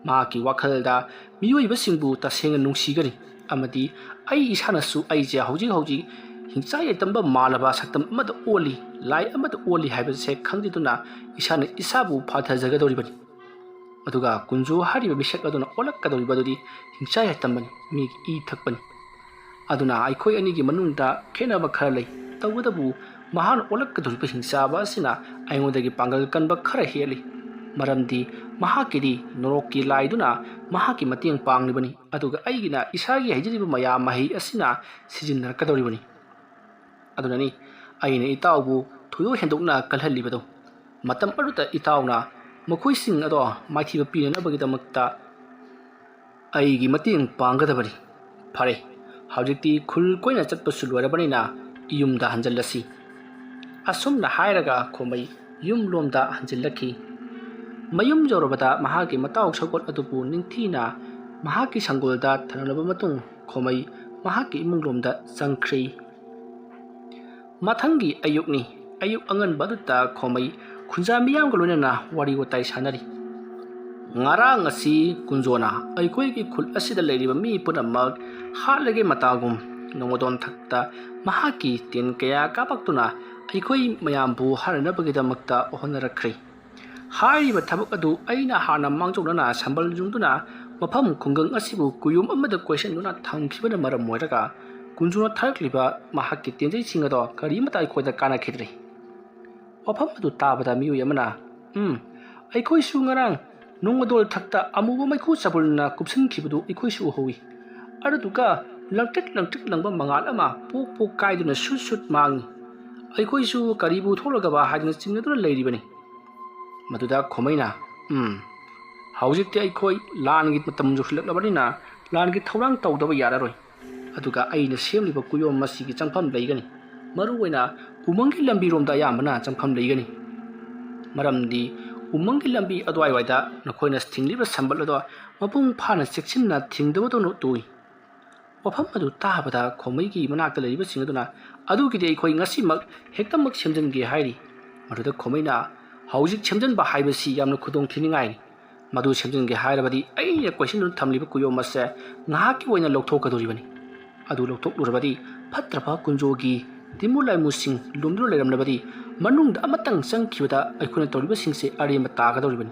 ꯃꯍꯥꯛꯀꯤ ꯋꯥꯈꯜꯗ ꯃꯤꯑꯣꯏꯕꯁꯤꯡꯕꯨ ꯇꯁꯦꯡꯅ ꯅꯨꯡꯁꯤꯒꯅꯤ ꯑꯃꯗꯤ ꯑꯩ ꯏꯁꯥꯅꯁꯨ ꯑꯩꯁꯦ ꯍꯧꯖꯤꯛ ꯍꯤꯡꯆꯥ ꯌꯥꯏꯇꯝꯕ ꯃꯥꯜꯂꯕ ꯁꯛꯇꯝ ꯑꯃꯗ ꯑꯣꯜꯂꯤ ꯂꯥꯏ ꯑꯃꯗ ꯑꯣꯜꯂꯤ ꯍꯥꯏꯕꯁꯦ ꯈꯪꯖꯗꯨꯅ ꯏꯁꯥꯅ ꯏꯁꯥꯕꯨ ꯐꯥꯊꯖꯒꯗꯧꯔꯤꯕꯅꯤ ꯑꯗꯨꯒ ꯀꯨꯟꯖꯣ ꯍꯥꯏꯔꯤꯕ ꯃꯤꯁꯛ ꯑꯗꯨꯅ ꯑꯣꯜꯂꯛꯀꯗꯧꯔꯤꯕꯗꯨꯗꯤ ꯍꯤꯡꯆꯥ ꯌꯥꯏꯇꯝꯕꯅꯤ ꯃꯤꯒꯤ ꯏ ꯊꯛꯄꯅꯤ ꯑꯗꯨꯅ ꯑꯩꯈꯣꯏ ꯑꯅꯤꯒꯤ ꯃꯅꯨꯡꯗ ꯈꯦꯠꯅꯕ ꯈꯔ ꯂꯩ ꯇꯧꯕꯇꯕꯨ ꯃꯍꯥꯛꯅ ꯑꯣꯜꯂꯛꯀꯗꯧꯔꯤꯕ ꯍꯤꯡꯆꯥꯕ ꯑꯁꯤꯅ ꯑꯩꯉꯣꯟꯗꯒꯤ ꯄꯥꯡꯒꯜ ꯀꯟꯕ ꯈꯔ ꯍꯦꯜꯂꯤ ꯃꯔꯝꯗꯤ ꯃꯍꯥꯛꯀꯤꯗꯤ ꯅꯣꯔꯣꯛꯀꯤ ꯂꯥꯏꯗꯨꯅ ꯃꯍꯥꯛꯀꯤ ꯃꯇꯦꯡ ꯄꯥꯡꯂꯤꯕꯅꯤ ꯑꯗꯨꯒ ꯑꯩꯒꯤꯅ ꯏꯁꯥꯒꯤ ꯍꯩꯖꯔꯤꯕ ꯃꯌꯥꯝ ꯃꯍꯩ ꯑꯁꯤꯅ ꯁꯤꯖꯤꯟꯅꯔꯛꯀꯗꯧꯔꯤꯕꯅꯤ ꯑꯗꯨꯅꯅꯤ ꯑꯩꯅ ꯏꯇꯥꯎꯕꯨ ꯊꯣꯏꯗꯣꯛ ꯍꯦꯟꯗꯣꯛꯅ ꯀꯜꯍꯜꯂꯤꯕꯗꯣ ꯃꯇꯝ ꯑꯗꯨꯗ ꯏꯇꯥꯎꯅ ꯃꯈꯣꯏꯁꯤꯡ ꯑꯗꯣ ꯃꯥꯏꯊꯤꯕ ꯄꯤꯅꯅꯕꯒꯤꯗꯃꯛꯇ ꯑꯩꯒꯤ ꯃꯇꯦꯡ ꯄꯥꯡꯒꯗꯕꯅꯤ ꯐꯔꯦ ꯍꯧꯖꯤꯛꯇꯤ ꯈꯨꯜ ꯀꯣꯏꯅ ꯆꯠꯄꯁꯨ ꯂꯣꯏꯔꯕꯅꯤꯅ ꯌꯨꯝꯗ ꯍꯟꯖꯤꯜꯂꯁꯤ ꯑꯁꯨꯝꯅ ꯍꯥꯏꯔꯒ ꯈꯣꯃꯩ ꯌꯨꯝꯂꯣꯝꯗ ꯍꯟꯖꯤꯜꯂꯛꯈꯤ ꯃꯌꯨꯝ ꯌꯧꯔꯕꯗ ꯃꯍꯥꯛꯀꯤ ꯃꯇꯥꯎ ꯁꯒꯣꯜ ꯑꯗꯨꯕꯨ ꯅꯤꯡꯊꯤꯅ ꯃꯍꯥꯛꯀꯤ ꯁꯪꯒꯣꯜꯗ ꯊꯅꯝꯂꯕ ꯃꯇꯨꯡ ꯈꯣꯃꯩ ꯃꯍꯥꯛꯀꯤ ꯏꯃꯨꯡꯂꯣꯝꯗ ꯆꯪꯈ꯭ꯔꯤ ꯃꯊꯪꯒꯤ ꯑꯌꯨꯛꯅꯤ ꯑꯌꯨꯛ ꯑꯉꯟꯕ ꯑꯗꯨꯗ ꯈꯣꯃꯩ ꯈꯨꯟꯖꯥ ꯃꯤꯌꯥꯝꯒ ꯂꯣꯏꯅꯅ ꯋꯥꯔꯤ ꯋꯥꯇꯥꯏ ꯁꯥꯟꯅꯔꯤ ꯉꯔꯥꯡ ꯑꯁꯤ ꯀꯨꯟꯖꯣꯅ ꯑꯩꯈꯣꯏꯒꯤ ꯈꯨꯜ ꯑꯁꯤꯗ ꯂꯩꯔꯤꯕ ꯃꯤ ꯄꯨꯝꯅꯃꯛ ꯍꯥꯠꯂꯒꯦ ꯃꯇꯥꯒꯨꯝ ꯅꯣꯡꯃꯗꯣꯟ ꯊꯛꯇ ꯃꯍꯥꯛꯀꯤ ꯇꯦꯟ ꯀꯌꯥ ꯀꯥꯞꯄꯛꯇꯨꯅ ꯑꯩꯈꯣꯏ ꯃꯌꯥꯝꯕꯨ ꯍꯥꯠꯅꯅꯕꯒꯤꯗꯃꯛꯇ ꯍꯣꯠꯅꯔꯛꯈ꯭ꯔꯤ ꯍꯥꯏꯔꯤꯕ ꯊꯕꯛ ꯑꯗꯨ ꯑꯩꯅ ꯍꯥꯟꯅ ꯃꯥꯡꯖꯧꯅꯅ ꯁꯝꯕꯜ ꯌꯨꯡꯗꯨꯅ ꯃꯐꯝ ꯈꯨꯡꯒꯪ ꯑꯁꯤꯕꯨ ꯀꯨꯌꯨꯝ ꯑꯃꯗ ꯀꯣꯏꯁꯤꯟꯗꯨꯅ ꯊꯝꯈꯤꯕꯅ ꯃꯔꯝ ꯑꯣꯏꯔꯒ ꯀꯨꯟꯖꯣꯅ ꯊꯥꯔꯛꯂꯤꯕ ꯃꯍꯥꯛꯀꯤ ꯇꯦꯟꯖꯩꯁꯤꯡ ꯑꯗꯣ ꯀꯔꯤꯃꯠꯇ ꯑꯩꯈꯣꯏꯗ ꯀꯥꯟꯅꯈꯤꯗ꯭ꯔꯤ ꯋꯥꯐꯝ ꯑꯗꯨ ꯇꯥꯕꯗ ꯃꯤꯑꯣꯏ ꯑꯃꯅ ꯑꯩꯈꯣꯏꯁꯨ ꯉꯔꯥꯡ ꯅꯣꯡꯃꯗꯣꯜ ꯊꯛꯇ ꯑꯃꯨꯕ ꯃꯩꯈꯨ ꯆꯕꯨꯜꯅ ꯀꯨꯞꯁꯤꯟꯈꯤꯕꯗꯨ ꯑꯩꯈꯣꯏꯁꯨ ꯎꯍꯧꯏ ꯑꯗꯨꯗꯨꯒ ꯂꯪꯇ꯭ꯔꯤꯛ ꯂꯪꯕ ꯃꯉꯥꯜ ꯑꯃ ꯄꯣꯛ ꯄꯣꯛ ꯀꯥꯏꯗꯨꯅ ꯁꯨꯠ ꯃꯥꯡꯏ꯫ ꯑꯩꯈꯣꯏꯁꯨ ꯀꯔꯤꯕꯨ ꯊꯣꯛꯂꯒꯕ ꯍꯥꯏꯗꯨꯅ ꯆꯤꯡꯅꯗꯨꯅ ꯂꯩꯔꯤꯕꯅꯤ꯫ ꯃꯗꯨꯗ ꯈꯣꯃꯩꯅ ꯍꯧꯖꯤꯛꯇꯤ ꯑꯩꯈꯣꯏ ꯂꯥꯟꯒꯤ ꯃꯇꯝ ꯌꯧꯁꯤꯜꯂꯛꯂꯕꯅꯤꯅ ꯂꯥꯟꯒꯤ ꯊꯧꯔꯥꯡ ꯇꯧꯗꯕ ꯌꯥꯔꯔꯣꯏ꯫ ꯑꯗꯨꯒ ꯑꯩꯅ ꯁꯦꯝꯂꯤꯕ ꯀꯨꯌꯣꯝ ꯃꯁꯤꯒꯤ ꯆꯪꯐꯝ ꯂꯩꯒꯅꯤ꯫ ꯃꯔꯨꯑꯣꯏꯅ ꯎꯃꯪꯒꯤ ꯂꯝꯕꯤꯔꯣꯝꯗ ꯑꯌꯥꯝꯕꯅ ꯆꯪꯐꯝ ꯂꯩꯒꯅꯤ꯫ ꯃꯔꯝꯗꯤ ꯎꯃꯪꯒꯤ ꯂꯝꯕꯤ ꯑꯗꯨꯋꯥꯏꯋꯥꯏꯗ ꯅꯈꯣꯏꯅ ꯊꯤꯡꯂꯤꯕ ꯁꯝꯕꯜ ꯑꯗꯣ ꯃꯄꯨꯡ ꯐꯥꯅ ꯆꯦꯛꯁꯤꯟꯅ ꯊꯤꯡꯗꯕꯗꯧꯅ ꯇꯧꯏ꯫ ꯋꯥꯐꯝ ꯑꯗꯨ ꯇꯥꯕꯗ ꯈꯣꯃꯩꯒꯤ ꯃꯅꯥꯛꯇ ꯂꯩꯔꯤꯕꯁꯤꯡ ꯑꯗꯨꯅ ꯑꯗꯨꯒꯤꯗꯤ ꯑꯩꯈꯣꯏ ꯉꯁꯤꯃꯛ ꯍꯦꯛꯇꯃꯛ ꯁꯦꯝꯖꯤꯟꯒꯦ ꯍꯥꯏꯔꯤ꯫ ꯃꯗꯨꯗ ꯈꯣꯃꯩꯅ ꯍꯧꯖꯤꯛ ꯁꯦꯝꯖꯤꯟꯕ ꯍꯥꯏꯕꯁꯤ ꯌꯥꯝꯅ ꯈꯨꯗꯣꯡꯊꯤꯅꯤꯡꯉꯥꯏꯅꯤ꯫ ꯃꯗꯨ ꯁꯦꯝꯖꯤꯟꯒꯦ ꯍꯥꯏꯔꯕꯗꯤ ꯑꯩꯅ ꯀꯣꯏꯁꯤꯟꯗꯨꯅ ꯊꯝꯂꯤꯕ ꯀꯨꯌꯣꯝ ꯑꯁꯦ ꯉꯥꯏꯍꯥꯛꯀꯤ ꯑꯣꯏꯅ ꯂꯧꯊꯣꯛꯀꯗꯧꯔꯤꯕꯅꯤ꯫ ꯑꯗꯨ ꯂꯧꯊꯣꯛꯂꯨꯔꯕꯗꯤ ꯐꯠꯇ꯭ꯔꯕ ꯀꯨꯟꯖꯣꯒꯤ ꯇꯤꯃꯨ ꯂꯥꯏꯃꯨꯁꯤꯡ ꯂꯨꯝꯗꯨꯅ ꯂꯩꯔꯝꯂꯕꯗꯤ ꯃꯅꯨꯡꯗ ꯑꯃꯇꯪ ꯆꯪꯈꯤꯕꯗ ꯑꯩꯈꯣꯏꯅ ꯇꯧꯔꯤꯕꯁꯤꯡꯁꯦ ꯑꯔꯦꯝꯕ ꯇꯥꯒꯗꯧꯔꯤꯕꯅꯤ꯫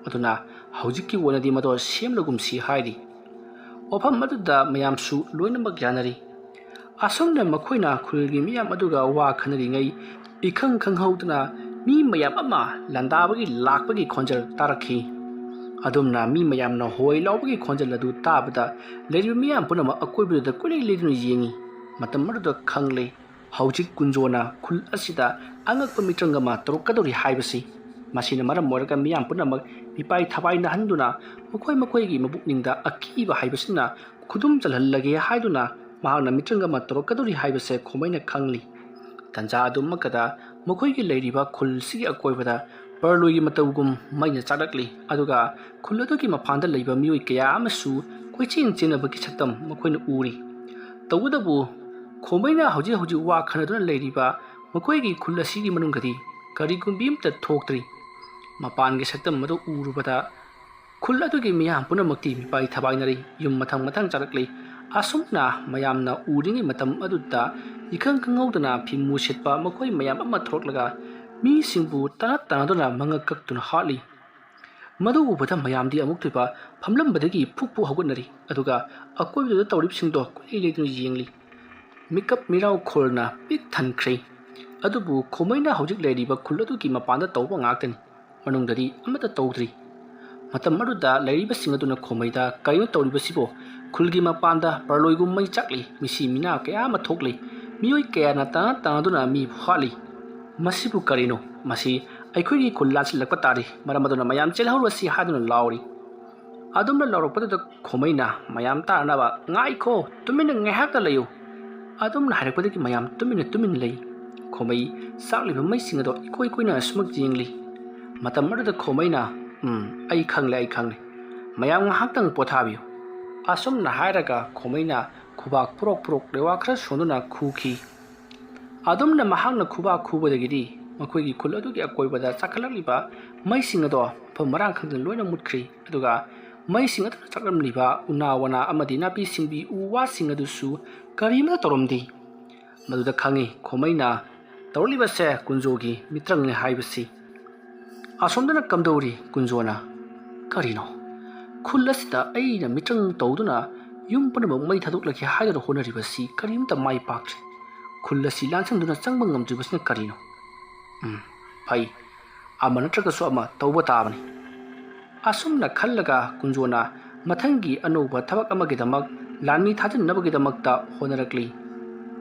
ꯑꯗꯨꯅ ꯍꯧꯖꯤꯛꯀꯤ ꯑꯣꯏꯅꯗꯤ ꯃꯗꯣ ꯁꯦꯝꯂꯒꯨꯝꯁꯤ ꯍꯥꯏꯔꯤ꯫ ꯋꯥꯐꯝ ꯑꯗꯨꯗ ꯃꯌꯥꯝꯁꯨ ꯂꯣꯏꯅꯃꯛ ꯌꯥꯅꯔꯤ꯫ ꯑꯁꯨꯝꯅ ꯃꯈꯣꯏꯅ ꯈꯨꯜꯒꯤ ꯃꯤꯌꯥꯝ ꯑꯗꯨꯒ ꯋꯥ ꯈꯟꯅꯔꯤꯉꯩ ꯏꯈꯪ ꯈꯪꯍꯧꯗꯅ ꯃꯤ ꯃꯌꯥꯝ ꯑꯃ ꯂꯥꯟꯗꯥꯕꯒꯤ ꯂꯥꯛꯄꯒꯤ ꯈꯣꯟꯖꯦꯜ ꯇꯥꯔꯛꯈꯤ꯫ ꯑꯗꯨꯝꯅ ꯃꯤ ꯃꯌꯥꯝꯅ ꯍꯣꯏ ꯂꯥꯎꯕꯒꯤ ꯈꯣꯟꯖꯦꯜ ꯑꯗꯨ ꯇꯥꯕꯗ ꯂꯩꯔꯤꯕ ꯃꯤꯌꯥꯝ ꯄꯨꯝꯅꯃꯛ ꯑꯀꯣꯏꯕꯗꯨꯗ ꯀꯣꯏꯂꯩ ꯂꯩꯗꯨꯅ ꯌꯦꯡꯉꯤ꯫ ꯃꯇꯝ ꯑꯗꯨꯗ ꯈꯪꯂꯦ ꯍꯧꯖꯤꯛ ꯀꯨꯟꯖꯣꯅ ꯈꯨꯜ ꯑꯁꯤꯗ ꯑꯉꯛꯄ ꯃꯤꯇ꯭ꯔꯪ ꯑꯃ ꯇꯧꯔꯛꯀꯗꯧꯔꯤ ꯍꯥꯏꯕꯁꯤ꯫ ꯃꯁꯤꯅ ꯃꯔꯝ ꯑꯣꯏꯔꯒ ꯃꯤꯌꯥꯝ ꯄꯨꯝꯅꯃꯛ ꯃꯤꯄꯥꯏ ꯊꯕꯥꯏꯅꯍꯟꯗꯨꯅ ꯃꯈꯣꯏꯒꯤ ꯃꯕꯨꯛꯅꯤꯡꯗ ꯑꯀꯤꯕ ꯍꯥꯏꯕꯁꯤꯅ ꯈꯨꯗꯨꯝ ꯆꯜꯍꯜꯂꯒꯦ ꯍꯥꯏꯗꯨꯅ ꯃꯍꯥꯛꯅ ꯃꯤꯇ꯭ꯔꯪ ꯑꯃ ꯇꯧꯔꯛꯀꯗꯧꯔꯤ ꯍꯥꯏꯕꯁꯦ ꯈꯣꯃꯩꯅ ꯈꯪꯂꯤ꯫ ꯇꯟꯖꯥ ꯑꯗꯨꯃꯛꯀꯗ ꯃꯈꯣꯏꯒꯤ ꯂꯩꯔꯤꯕ ꯈꯨꯜꯁꯤꯒꯤ ꯑꯀꯣꯏꯕꯗ ꯄꯔꯂꯣꯏꯒꯤ ꯃꯇꯧꯒꯨꯝ ꯃꯩꯅ ꯆꯥꯛꯂꯛꯂꯤ꯫ ꯑꯗꯨꯒ ꯈꯨꯜ ꯑꯗꯨꯒꯤ ꯃꯄꯥꯟꯗ ꯂꯩꯕ ꯃꯤꯑꯣꯏ ꯀꯌꯥ ꯑꯃꯁꯨ ꯀꯣꯏꯆꯦꯟ ꯆꯦꯟꯅꯕꯒꯤ ꯁꯛꯇꯝ ꯃꯈꯣꯏꯅ ꯎꯔꯤ꯫ ꯇꯧꯕꯇꯕꯨ ꯈꯣꯃꯩꯅ ꯍꯧꯖꯤꯛ ꯋꯥ ꯈꯟꯅꯗꯨꯅ ꯂꯩꯔꯤꯕ ꯃꯈꯣꯏꯒꯤ ꯈꯨꯜ ꯑꯁꯤꯒꯤ ꯃꯅꯨꯡꯗꯗꯤ ꯀꯔꯤꯒꯨꯝꯕꯤ ꯑꯃꯇ ꯊꯣꯛꯇ꯭ꯔꯤ꯫ ꯃꯄꯥꯟꯒꯤ ꯁꯛꯇꯝ ꯑꯗꯨ ꯎꯔꯨꯕꯗ ꯈꯨꯜ ꯑꯗꯨꯒꯤ ꯃꯤꯌꯥꯝ ꯄꯨꯝꯅꯃꯛꯇꯤ ꯃꯤꯄꯥꯏ ꯊꯕꯥꯏꯅꯔꯤ꯫ ꯌꯨꯝ ꯃꯊꯪ ꯆꯥꯔꯛꯂꯤ꯫ ꯑꯁꯨꯝꯅ ꯃꯌꯥꯝꯅ ꯎꯔꯤꯉꯩ ꯃꯇꯝ ꯑꯗꯨꯗ ꯏꯈꯪ ꯈꯪꯍꯧꯗꯅ ꯐꯤꯃꯨ ꯁꯦꯠꯄ ꯃꯈꯣꯏ ꯃꯌꯥꯝ ꯑꯃ ꯊꯣꯛꯂꯒ ꯃꯤꯁꯤꯡꯕꯨ ꯇꯥꯟꯅꯗꯨꯅ ꯃꯉꯛ ꯀꯛꯇꯨꯅ ꯍꯥꯠꯂꯤ꯫ ꯃꯗꯨ ꯎꯕꯗ ꯃꯌꯥꯝꯗꯤ ꯑꯃꯨꯛꯇꯣꯏꯕ ꯐꯝꯂꯝꯕꯗꯒꯤ ꯐꯨꯛ ꯍꯧꯒꯠꯅꯔꯤ꯫ ꯑꯗꯨꯒ ꯑꯀꯣꯏꯕꯗꯨꯗ ꯇꯧꯔꯤꯕꯁꯤꯡꯗꯣ ꯀꯣꯏꯂꯩ ꯂꯩꯗꯨꯅ ꯌꯦꯡꯂꯤ꯫ ꯃꯤꯀꯞ ꯃꯤꯔꯥꯎꯈꯣꯜꯅ ꯄꯤꯛ ꯊꯟꯈ꯭ꯔꯦ꯫ ꯑꯗꯨꯕꯨ ꯈꯣꯃꯩꯅ ꯍꯧꯖꯤꯛ ꯂꯩꯔꯤꯕ ꯈꯨꯜ ꯑꯗꯨꯒꯤ ꯃꯄꯥꯟꯗ ꯇꯧꯕ ꯉꯥꯛꯇꯅꯤ꯫ ꯃꯅꯨꯡꯗꯗꯤ ꯑꯃꯠꯇ ꯇꯧꯗ꯭ꯔꯤ꯫ ꯃꯇꯝ ꯑꯗꯨꯗ ꯂꯩꯔꯤꯕꯁꯤꯡ ꯑꯗꯨꯅ ꯈꯣꯃꯩꯗ ꯀꯔꯤꯅꯣ ꯇꯧꯔꯤꯕꯁꯤꯕꯣ? ꯈꯨꯜꯒꯤ ꯃꯄꯥꯟꯗ ꯄꯔꯂꯣꯏꯒꯨꯝ ꯃꯩ ꯆꯥꯛꯂꯤ꯫ ꯃꯤꯁꯤ ꯃꯤꯅꯥ ꯀꯌꯥ ꯑꯃ ꯊꯣꯛꯂꯤ꯫ ꯃꯤꯑꯣꯏ ꯀꯌꯥꯅ ꯇꯥꯟꯅꯗꯨꯅ ꯃꯤꯕꯨ ꯍꯥꯠꯂꯤ꯫ ꯃꯁꯤꯕꯨ ꯀꯔꯤꯅꯣ? ꯃꯁꯤ ꯑꯩꯈꯣꯏꯒꯤ ꯈꯨꯜ ꯂꯥꯟꯁꯤꯜꯂꯛꯄ ꯇꯥꯔꯤ꯫ ꯃꯔꯝ ꯑꯗꯨꯅ ꯃꯌꯥꯝ ꯆꯦꯜꯍꯧꯔꯁꯤ ꯍꯥꯏꯗꯨꯅ ꯂꯥꯎꯔꯤ꯫ ꯑꯗꯨꯝꯅ ꯂꯥꯎꯔꯛꯄꯗꯨꯗ ꯈꯣꯃꯩꯅ ꯃꯌꯥꯝ ꯇꯥꯅꯅꯕ ꯉꯥꯏꯈꯣ, ꯇꯨꯃꯤꯟꯅ ꯉꯥꯏꯍꯥꯛꯇ ꯂꯩꯌꯨ꯫ ꯑꯗꯨꯝꯅ ꯍꯥꯏꯔꯛꯄꯗꯒꯤ ꯃꯌꯥꯝ ꯇꯨꯃꯤꯟꯅ ꯂꯩ꯫ ꯈꯣꯃꯩ ꯆꯥꯛꯂꯤꯕ ꯃꯩꯁꯤꯡ ꯑꯗꯣ ꯏꯀꯣꯏ ꯀꯣꯏꯅ ꯑꯁꯨꯃꯛ ꯌꯦꯡꯂꯤ꯫ ꯃꯇꯝ ꯑꯗꯨꯗ ꯈꯣꯃꯩꯅ ꯑꯩ ꯈꯪꯂꯦ꯫ ꯃꯌꯥꯝ ꯉꯥꯏꯍꯥꯛꯇꯪ ꯄꯣꯊꯥꯕꯤꯌꯨ꯫ ꯑꯁꯨꯝꯅ ꯍꯥꯏꯔꯒ ꯈꯣꯃꯩꯅ ꯈꯨꯕꯥꯛ ꯄꯨꯔꯣꯛ ꯂꯩꯋꯥ ꯈꯔ ꯁꯣꯟꯗꯨꯅ ꯈꯨꯈꯤ꯫ ꯑꯗꯨꯝꯅ ꯃꯍꯥꯛꯅ ꯈꯨꯕꯥꯛ ꯈꯨꯕꯗꯒꯤꯗꯤ ꯃꯈꯣꯏꯒꯤ ꯈꯨꯜ ꯑꯗꯨꯒꯤ ꯑꯀꯣꯏꯕꯗ ꯆꯥꯛꯈꯠꯂꯛꯂꯤꯕ ꯃꯩꯁꯤꯡ ꯑꯗꯣ ꯃꯐꯝ ꯃꯔꯥꯡ ꯈꯪꯗꯅ ꯂꯣꯏꯅ ꯃꯨꯠꯈ꯭ꯔꯤ꯫ ꯑꯗꯨꯒ ꯃꯩꯁꯤꯡ ꯑꯗꯨꯅ ꯆꯥꯛꯂꯝꯂꯤꯕ ꯎꯅꯥ ꯋꯥꯅꯥ ꯑꯃꯗꯤ ꯅꯥꯄꯤ ꯁꯤꯡꯕꯤ ꯎ ꯋꯥꯁꯤꯡ ꯑꯗꯨꯁꯨ ꯀꯔꯤꯃꯠꯇ ꯇꯧꯔꯝꯗꯦ꯫ ꯃꯗꯨꯗ ꯈꯪꯉꯤ ꯈꯣꯃꯩꯅ ꯇꯧꯔꯛꯂꯤꯕꯁꯦ ꯀꯨꯟꯖꯣꯒꯤ ꯃꯤꯇ꯭ꯔꯪꯅꯤ ꯍꯥꯏꯕꯁꯤ꯫ ꯑꯁꯣꯝꯗꯅ ꯀꯝꯗꯧꯔꯤ ꯀꯨꯟꯖꯣꯅ? ꯀꯔꯤꯅꯣ? ꯈꯨꯜ ꯑꯁꯤꯗ ꯑꯩꯅ ꯃꯤꯇ꯭ꯔꯪ ꯇꯧꯗꯨꯅ ꯌꯨꯝ ꯄꯨꯝꯅꯃꯛ ꯃꯩ ꯊꯥꯗꯣꯛꯂꯒꯦ ꯍꯥꯏꯗꯨꯅ ꯍꯣꯠꯅꯔꯤꯕꯁꯤ ꯀꯔꯤꯝꯇ ꯃꯥꯏ ꯄꯥꯛꯇ꯭ꯔꯤ꯫ ꯈꯨꯜ ꯑꯁꯤ ꯂꯥꯟꯁꯤꯟꯗꯨꯅ ꯆꯪꯕ ꯉꯝꯗ꯭ꯔꯤꯕꯁꯤꯅ ꯀꯔꯤꯅꯣ? ꯐꯩ, ꯑꯃ ꯅꯠꯇ꯭ꯔꯒꯁꯨ ꯑꯃ ꯇꯧꯕ ꯇꯥꯕꯅꯤ꯫ ꯑꯁꯨꯝꯅ ꯈꯜꯂꯒ ꯀꯨꯟꯖꯣꯅ ꯃꯊꯪꯒꯤ ꯑꯅꯧꯕ ꯊꯕꯛ ꯑꯃꯒꯤꯗꯃꯛ ꯂꯥꯟꯃꯤ ꯊꯥꯖꯤꯟꯅꯕꯒꯤꯗꯃꯛꯇ ꯍꯣꯠꯅꯔꯛꯂꯤ꯫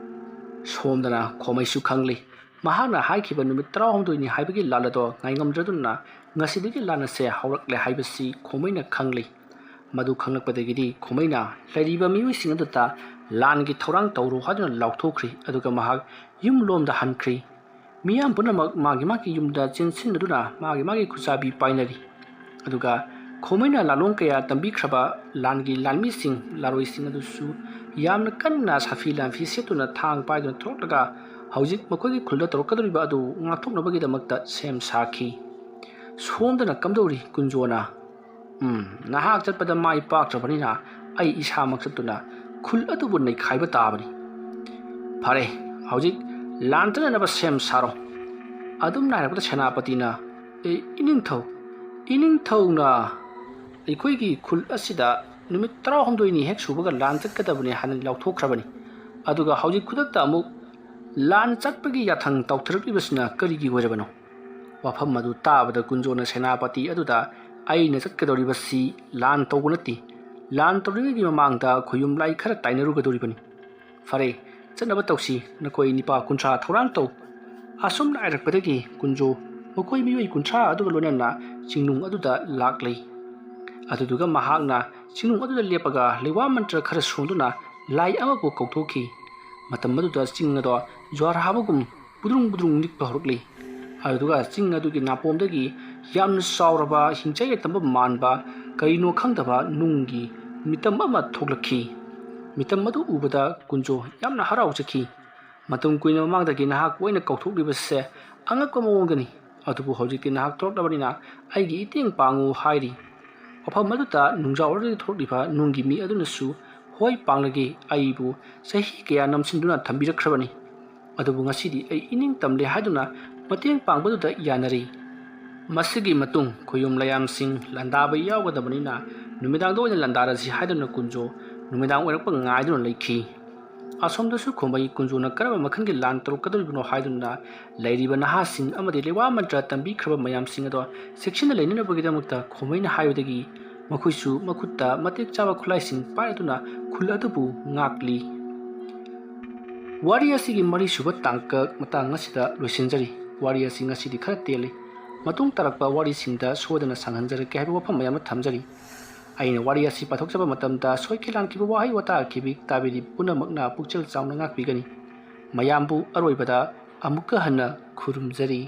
ꯁꯣꯝꯗꯅ ꯈꯣꯃꯩꯁꯨ ꯈꯪꯂꯤ ꯃꯍꯥꯛꯅ ꯍꯥꯏꯈꯤꯕ ꯅꯨꯃꯤꯠ 19ꯅꯤ ꯍꯥꯏꯕꯒꯤ ꯂꯥꯟ ꯑꯗꯣ ꯉꯥꯏꯉꯝꯗ꯭ꯔꯗꯨꯅ ꯉꯁꯤꯗꯒꯤ ꯂꯥꯟ ꯑꯁꯦ ꯍꯧꯔꯛꯂꯦ ꯍꯥꯏꯕꯁꯤ ꯈꯣꯃꯩꯅ ꯈꯪꯂꯤ꯫ ꯃꯗꯨ ꯈꯪꯂꯛꯄꯗꯒꯤꯗꯤ ꯈꯣꯃꯩꯅ ꯂꯩꯔꯤꯕ ꯃꯤꯑꯣꯏꯁꯤꯡ ꯑꯗꯨꯗ ꯂꯥꯟꯒꯤ ꯊꯧꯔꯥꯡ ꯇꯧꯔꯣ ꯍꯥꯏꯗꯨꯅ ꯂꯥꯎꯊꯣꯛꯈ꯭ꯔꯤ꯫ ꯑꯗꯨꯒ ꯃꯍꯥꯛ ꯌꯨꯝꯂꯣꯝꯗ ꯍꯟꯈ꯭ꯔꯤ꯫ ꯃꯤꯌꯥꯝ ꯄꯨꯝꯅꯃꯛ ꯃꯥꯒꯤ ꯌꯨꯝꯗ ꯆꯦꯟꯁꯤꯟꯅꯗꯨꯅ ꯃꯥꯒꯤ ꯈꯨꯠꯆꯥꯕꯤ ꯄꯥꯏꯅꯔꯤ꯫ ꯑꯗꯨꯒ ꯈꯣꯃꯩꯅ ꯂꯥꯂꯣꯡ ꯀꯌꯥ ꯇꯝꯕꯤꯈ꯭ꯔꯕ ꯂꯥꯟꯒꯤ ꯂꯥꯟꯃꯤꯁꯤꯡ ꯂꯥꯔꯣꯏꯁꯤꯡ ꯑꯗꯨꯁꯨ ꯌꯥꯝꯅ ꯀꯟꯅ ꯁꯥꯐꯤ ꯂꯥꯟꯐꯤ ꯁꯦꯠꯇꯨꯅ ꯊꯥꯡ ꯄꯥꯏꯗꯨꯅ ꯊꯣꯛꯂꯒ ꯍꯧꯖꯤꯛ ꯃꯈꯣꯏꯒꯤ ꯈꯨꯜꯗ ꯇꯧꯔꯛꯀꯗꯧꯔꯤꯕ ꯑꯗꯨ ꯉꯥꯛꯊꯣꯛꯅꯕꯒꯤꯗꯃꯛꯇ ꯁꯦꯝ ꯁꯥꯈꯤ꯫ ꯁꯣꯝꯗꯅ ꯀꯝꯗꯧꯔꯤ ꯀꯨꯟꯖꯣꯅ? ꯅꯍꯥꯛ ꯆꯠꯄꯗ ꯃꯥꯏ ꯄꯥꯛꯇ꯭ꯔꯕꯅꯤꯅ ꯑꯩ ꯏꯁꯥꯃꯛ ꯆꯠꯇꯨꯅ ꯈꯨꯜ ꯑꯗꯨꯕꯨ ꯅꯩꯈꯥꯏꯕ ꯇꯥꯕꯅꯤ꯫ ꯐꯔꯦ, ꯍꯧꯖꯤꯛ ꯂꯥꯟ ꯆꯠꯅꯅꯕ ꯁꯦꯝ ꯁꯥꯔꯣ꯫ ꯑꯗꯨꯝꯅ ꯍꯥꯏꯔꯛꯄꯗ ꯁꯦꯅꯥꯄꯇꯤꯅ ꯏꯅꯤꯡꯊꯧꯅ ꯑꯩꯈꯣꯏꯒꯤ ꯈꯨꯜ ꯑꯁꯤꯗ ꯅꯨꯃꯤꯠ 19ꯅꯤ ꯍꯦꯛ ꯁꯨꯕꯒ ꯂꯥꯟ ꯆꯠꯀꯗꯕꯅꯤ ꯍꯥꯏꯅ ꯂꯥꯎꯊꯣꯛꯈ꯭ꯔꯕꯅꯤ꯫ ꯑꯗꯨꯒ ꯍꯧꯖꯤꯛ ꯈꯨꯗꯛꯇ ꯑꯃꯨꯛ ꯂꯥꯟ ꯆꯠꯄꯒꯤ ꯌꯥꯊꯪ ꯇꯧꯊꯔꯛꯂꯤꯕꯁꯤꯅ ꯀꯔꯤꯒꯤ ꯑꯣꯏꯔꯕꯅꯣ? ꯋꯥꯐꯝ ꯑꯗꯨ ꯇꯥꯕꯗ ꯀꯨꯟꯖꯣꯅ ꯁꯦꯅꯥꯄꯇꯤ ꯑꯗꯨꯗ ꯑꯩꯅ ꯆꯠꯀꯗꯧꯔꯤꯕꯁꯤ ꯂꯥꯟ ꯇꯧꯕ ꯅꯠꯇꯦ, ꯂꯥꯟ ꯇꯧꯔꯤꯉꯩꯒꯤ ꯃꯃꯥꯡꯗ ꯈꯣꯌꯨꯝ ꯂꯥꯏ ꯈꯔ ꯇꯥꯏꯅꯔꯨꯒꯗꯧꯔꯤꯕꯅꯤ ꯐꯔꯦ ꯆꯠꯅꯕ ꯇꯧꯁꯤ ꯅꯈꯣꯏ ꯅꯤꯄꯥ ꯀꯨꯟꯊ꯭ꯔꯥ ꯊꯧꯔꯥꯡ ꯇꯧ ꯑꯁꯨꯝꯅ ꯍꯥꯏꯔꯛꯄꯗꯒꯤ ꯀꯨꯟꯖꯣ ꯃꯈꯣꯏ ꯃꯤꯑꯣꯏ ꯀꯨꯟꯊ꯭ꯔꯥ ꯑꯗꯨꯒ ꯂꯣꯏꯅꯅ ꯆꯤꯡꯅꯨꯡ ꯑꯗꯨꯗ ꯂꯥꯛꯂꯤ ꯑꯗꯨꯗꯨꯒ ꯃꯍꯥꯛꯅ ꯆꯤꯡꯅꯨꯡ ꯑꯗꯨꯗ ꯂꯦꯞꯄꯒ ꯂꯩꯋꯥ ꯃꯟꯇ꯭ꯔ ꯈꯔ ꯁꯣꯟꯗꯨꯅ ꯂꯥꯏ ꯑꯃꯕꯨ ꯀꯧꯊꯣꯛꯈꯤ ꯃꯇꯝ ꯑꯗꯨꯗ ꯆꯤꯡ ꯑꯗꯣ ꯖ꯭ꯋꯥꯔ ꯍꯥꯕꯒꯨꯝ ꯕꯨꯗ꯭ꯔꯨꯡ ꯕꯨꯗ꯭ꯔꯨꯡ ꯅꯤꯛꯄ ꯍꯧꯔꯛꯂꯤ ꯑꯗꯨꯒ ꯆꯤꯡ ꯑꯗꯨꯒꯤ ꯅꯥꯄꯣꯝꯗꯒꯤ ꯌꯥꯝꯅ ꯆꯥꯎꯔꯕ ꯍꯤꯡꯆꯥꯏ ꯇꯝꯕ ꯃꯥꯟꯕ ꯀꯔꯤꯅꯣ ꯈꯪꯗꯕ ꯅꯨꯡꯒꯤ ꯃꯤꯇꯝ ꯑꯃ ꯊꯣꯛꯂꯛꯈꯤ ꯃꯤꯇꯝ ꯑꯗꯨ ꯎꯕꯗ ꯀꯨꯟꯖꯣ ꯌꯥꯝꯅ ꯍꯔꯥꯎꯖꯈꯤ ꯃꯇꯝ ꯀꯨꯏꯅ ꯃꯃꯥꯡꯗꯒꯤ ꯅꯍꯥꯛ ꯑꯣꯏꯅ ꯀꯧꯊꯣꯛꯂꯤꯕꯁꯦ ꯑꯉꯛꯄ ꯃꯑꯣꯡꯗꯅꯤ ꯑꯗꯨꯕꯨ ꯍꯧꯖꯤꯛꯇꯤ ꯅꯍꯥꯛ ꯊꯣꯛꯂꯛꯂꯕꯅꯤꯅ ꯑꯩꯒꯤ ꯏꯇꯦꯡ ꯄꯥꯡꯉꯨ ꯍꯥꯏꯔꯤ ꯃꯐꯝ ꯑꯗꯨꯗ ꯅꯨꯡꯖꯥꯎꯔꯗꯒꯤ ꯊꯣꯛꯂꯤꯕ ꯅꯨꯡꯒꯤ ꯃꯤ ꯑꯗꯨꯅꯁꯨ ꯍꯣꯏ ꯄꯥꯡꯂꯒꯦ ꯑꯩꯕꯨ ꯆꯍꯤ ꯀꯌꯥ ꯅꯝꯁꯤꯟꯗꯨꯅ ꯊꯝꯕꯤꯔꯛꯈ꯭ꯔꯕꯅꯤ ꯑꯗꯨꯕꯨ ꯉꯁꯤꯗꯤ ꯑꯩ ꯏꯅꯤꯡ ꯇꯝꯂꯦ ꯍꯥꯏꯗꯨꯅ ꯃꯇꯦꯡ ꯄꯥꯡꯕꯗꯨꯗ ꯌꯥꯅꯔꯤ ꯃꯁꯤꯒꯤ ꯃꯇꯨꯡ ꯈꯨꯌꯨꯝ ꯂꯌꯥꯝꯁꯤꯡ ꯂꯥꯟꯗꯥꯕ ꯌꯥꯎꯒꯗꯕꯅꯤꯅ ꯅꯨꯃꯤꯗꯥꯡꯗ ꯑꯣꯏꯅ ꯂꯥꯟꯗꯥꯔꯁꯤ ꯍꯥꯏꯗꯨꯅ ꯀꯨꯟꯖꯣ ꯅꯨꯃꯤꯗꯥꯡ ꯑꯣꯏꯔꯛꯄ ꯉꯥꯏꯗꯨꯅ ꯂꯩꯈꯤ ꯑꯁꯣꯝꯗꯁꯨ ꯈꯣꯝꯕꯩ ꯀꯨꯟꯖꯣꯅ ꯀꯔꯝꯕ ꯃꯈꯜꯒꯤ ꯂꯥꯟ ꯇꯧꯔꯛꯀꯗꯧꯔꯤꯕꯅꯣ ꯍꯥꯏꯗꯨꯅ ꯂꯩꯔꯤꯕ ꯅꯍꯥꯁꯤꯡ ꯑꯃꯗꯤ ꯂꯩꯋꯥ ꯃꯟꯇ꯭ꯔ ꯇꯝꯕꯤꯈ꯭ꯔꯕ ꯃꯌꯥꯝꯁꯤꯡ ꯑꯗꯣ ꯆꯦꯛꯁꯤꯟꯅ ꯂꯩꯅꯅꯕꯒꯤꯗꯃꯛꯇ ꯈꯣꯝꯕꯩꯅ ꯍꯥꯏꯕꯗꯒꯤ ꯃꯈꯣꯏꯁꯨ ꯃꯈꯨꯠꯇ ꯃꯇꯤꯛ ꯆꯥꯕ ꯈꯨꯠꯂꯥꯏꯁꯤꯡ ꯄꯥꯏꯗꯨꯅ ꯈꯨꯜ ꯑꯗꯨꯕꯨ ꯉꯥꯛꯂꯤ ꯋꯥꯔꯤ ꯑꯁꯤꯒꯤ ꯃꯔꯤꯁꯨꯕ ꯇꯥꯡꯀꯛ ꯃꯇꯥꯡ ꯑꯁꯤꯗ ꯂꯣꯏꯁꯤꯟꯖꯔꯤ ꯋꯥꯔꯤ ꯑꯁꯤ ꯉꯁꯤꯗꯤ ꯈꯔ ꯇꯦꯜꯂꯤ ꯃꯇꯨꯡ ꯇꯥꯔꯛꯄ ꯋꯥꯔꯤꯁꯤꯡꯗ ꯁꯣꯏꯗꯅ ꯁꯥꯡꯍꯟꯖꯔꯛꯀꯦ ꯍꯥꯏꯕ ꯋꯥꯐꯝ ꯃꯌꯥꯝ ꯑꯃ ꯊꯝꯖꯔꯤ ꯑꯩꯅ ꯋꯥꯔꯤ ꯑꯁꯤ ꯄꯥꯊꯣꯛꯆꯕ ꯃꯇꯝꯗ ꯁꯣꯏꯈꯤ ꯂꯥꯟꯈꯤꯕ ꯋꯥꯍꯩ ꯋꯥꯇꯥ ꯇꯥꯕꯤꯔꯤ ꯄꯨꯝꯅꯃꯛꯅ ꯄꯨꯛꯆꯦꯜ ꯆꯥꯎꯅ ꯉꯥꯛꯄꯤꯒꯅꯤ ꯃꯌꯥꯝꯕꯨ ꯑꯔꯣꯏꯕꯗ ꯑꯃꯨꯛꯀ ꯍꯟꯅ ꯈꯨꯔꯨꯝꯖꯔꯤ